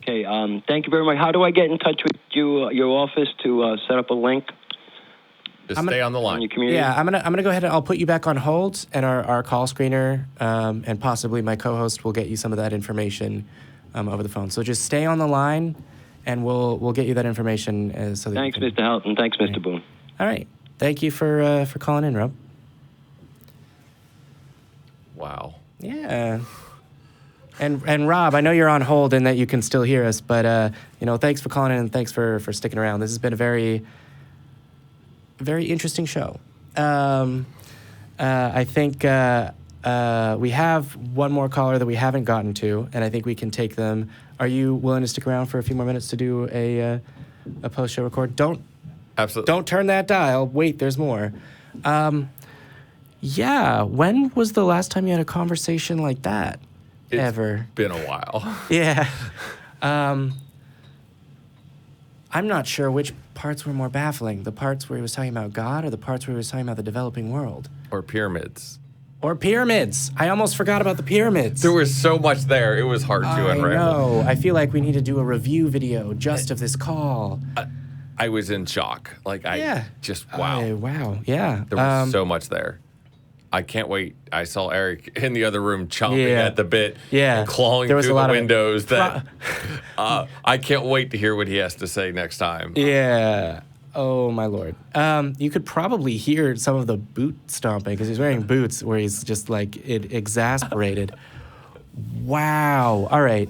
Okay, thank you very much. How do I get in touch with you, your office, to set up a link? Just stay on the line. In your community? Yeah, I'm gonna go ahead and I'll put you back on hold, and our call screener and possibly my co-host will get you some of that information over the phone. So just stay on the line, and we'll get you that information. So that Thanks, Mr. Helton. Thanks, Mr. Boone. All right. Thank you for calling in, Rob. Wow. Yeah. And Rob, I know you're on hold and that you can still hear us, but thanks for calling in and thanks for sticking around. This has been a very, very interesting show. I think we have one more caller that we haven't gotten to, and I think we can take them. Are you willing to stick around for a few more minutes to do a post-show record? Absolutely. Don't turn that dial. Wait, there's more. Yeah, when was the last time you had a conversation like that? Ever? Been a while. Yeah. I'm not sure which parts were more baffling. The parts where he was talking about God or the parts where he was talking about the developing world? Or pyramids. Or pyramids. I almost forgot about the pyramids. There was so much there. It was hard to unravel. I know. I feel like we need to do a review video just of this call. I was in shock. Just, wow. Wow, yeah. There was so much there. I can't wait. I saw Eric in the other room chomping at the bit and clawing through the windows. I can't wait to hear what he has to say next time. Yeah. Oh, my Lord. You could probably hear some of the boot stomping because he's wearing boots where he's just exasperated. Wow. All right.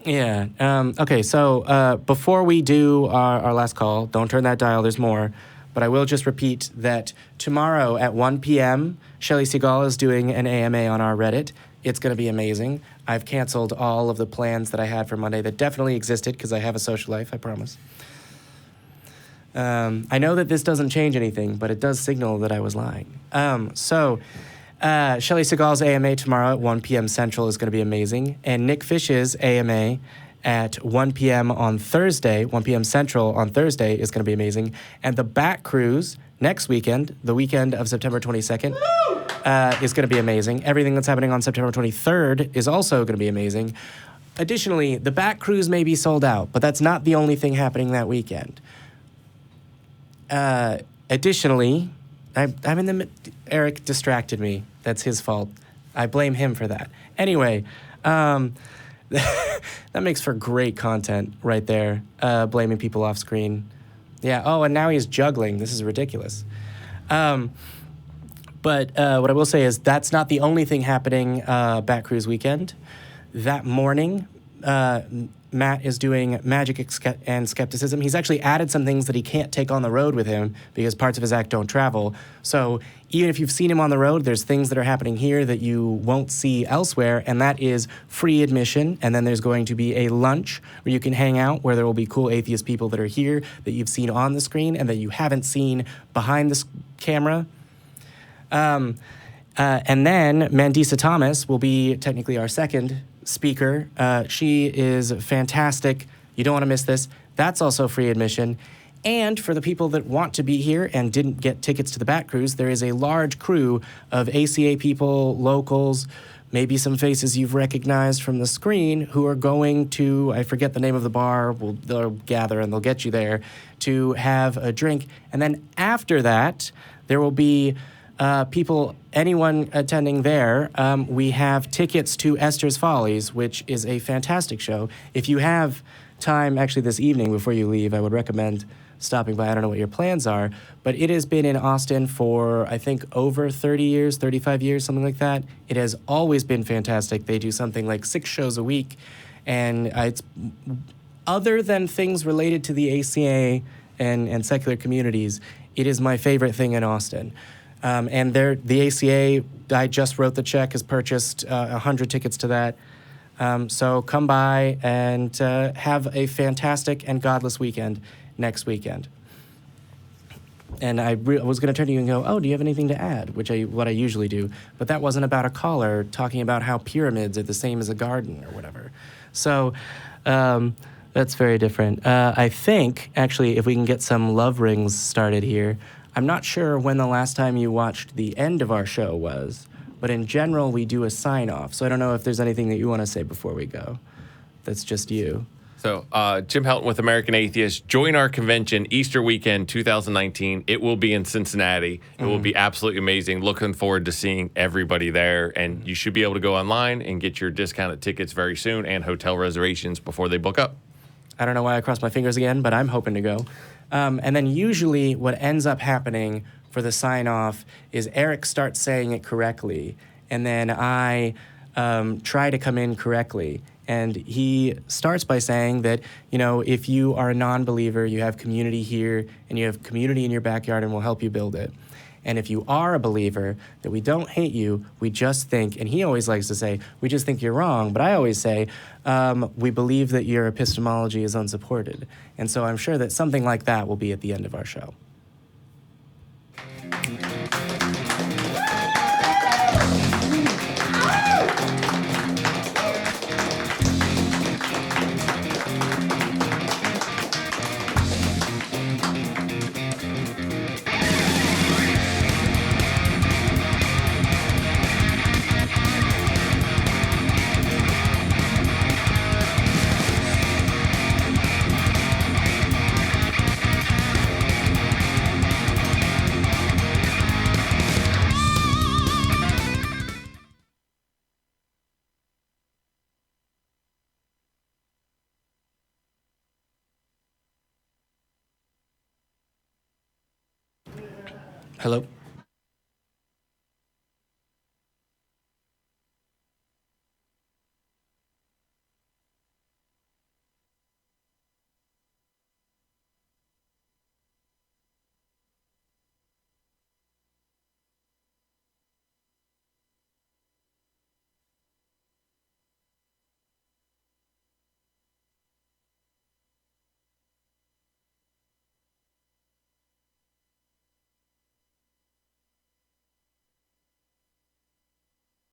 Okay, so before we do our last call, don't turn that dial, there's more. But I will just repeat that tomorrow at 1 p.m., Shelley Segal is doing an AMA on our Reddit. It's going to be amazing. I've canceled all of the plans that I had for Monday that definitely existed because I have a social life, I promise. I know that this doesn't change anything, but it does signal that I was lying. Shelley Segal's AMA tomorrow at 1 p.m. Central is going to be amazing. And Nick Fish's AMA at 1 p.m. on Thursday, 1 p.m. Central on Thursday is going to be amazing. And the Bat Cruise next weekend, the weekend of September 22nd, is going to be amazing. Everything that's happening on September 23rd is also going to be amazing. Additionally, the Bat Cruise may be sold out, but that's not the only thing happening that weekend. Additionally, Eric distracted me. That's his fault. I blame him for that. Anyway, that makes for great content right there, blaming people off screen. Yeah, and now he's juggling. This is ridiculous. But what I will say is that's not the only thing happening Bat Cruise weekend. That morning, Matt is doing Magic and Skepticism. He's actually added some things that he can't take on the road with him because parts of his act don't travel. So even if you've seen him on the road, there's things that are happening here that you won't see elsewhere, and that is free admission. And then there's going to be a lunch where you can hang out, where there will be cool atheist people that are here that you've seen on the screen and that you haven't seen behind the camera. And then Mandisa Thomas will be technically our second speaker. She is fantastic. You don't want to miss this. That's also free admission. And for the people that want to be here and didn't get tickets to the Bat Cruise, there is a large crew of ACA people, locals, maybe some faces you've recognized from the screen who are going to, I forget the name of the bar, they'll gather and they'll get you there to have a drink. And then after that, there will be anyone attending there. We have tickets to Esther's Follies, which is a fantastic show. If you have time, actually this evening before you leave, I would recommend stopping by. I don't know what your plans are, but it has been in Austin for, I think, over 30 years, 35 years, something like that. It has always been fantastic. They do something like 6 shows a week, and it's other than things related to the ACA and secular communities, it is my favorite thing in Austin. And the ACA, I just wrote the check, has purchased 100 tickets to that. So come by and have a fantastic and godless weekend next weekend. And I was going to turn to you and go, do you have anything to add? What I usually do. But that wasn't about a caller talking about how pyramids are the same as a garden or whatever. So that's very different. I think, actually, if we can get some love rings started here, I'm not sure when the last time you watched the end of our show was, but in general, we do a sign-off. So I don't know if there's anything that you want to say before we go. That's just you. So, Jim Helton with American Atheists. Join our convention Easter weekend 2019. It will be in Cincinnati. It will be absolutely amazing. Looking forward to seeing everybody there. And you should be able to go online and get your discounted tickets very soon and hotel reservations before they book up. I don't know why I crossed my fingers again, but I'm hoping to go. And then usually what ends up happening for the sign-off is Eric starts saying it correctly, and then I try to come in correctly. And he starts by saying that, if you are a non-believer, you have community here, and you have community in your backyard, and we'll help you build it. And if you are a believer, that we don't hate you, we just think, and he always likes to say, we just think you're wrong, but I always say, we believe that your epistemology is unsupported. And so I'm sure that something like that will be at the end of our show. Hello?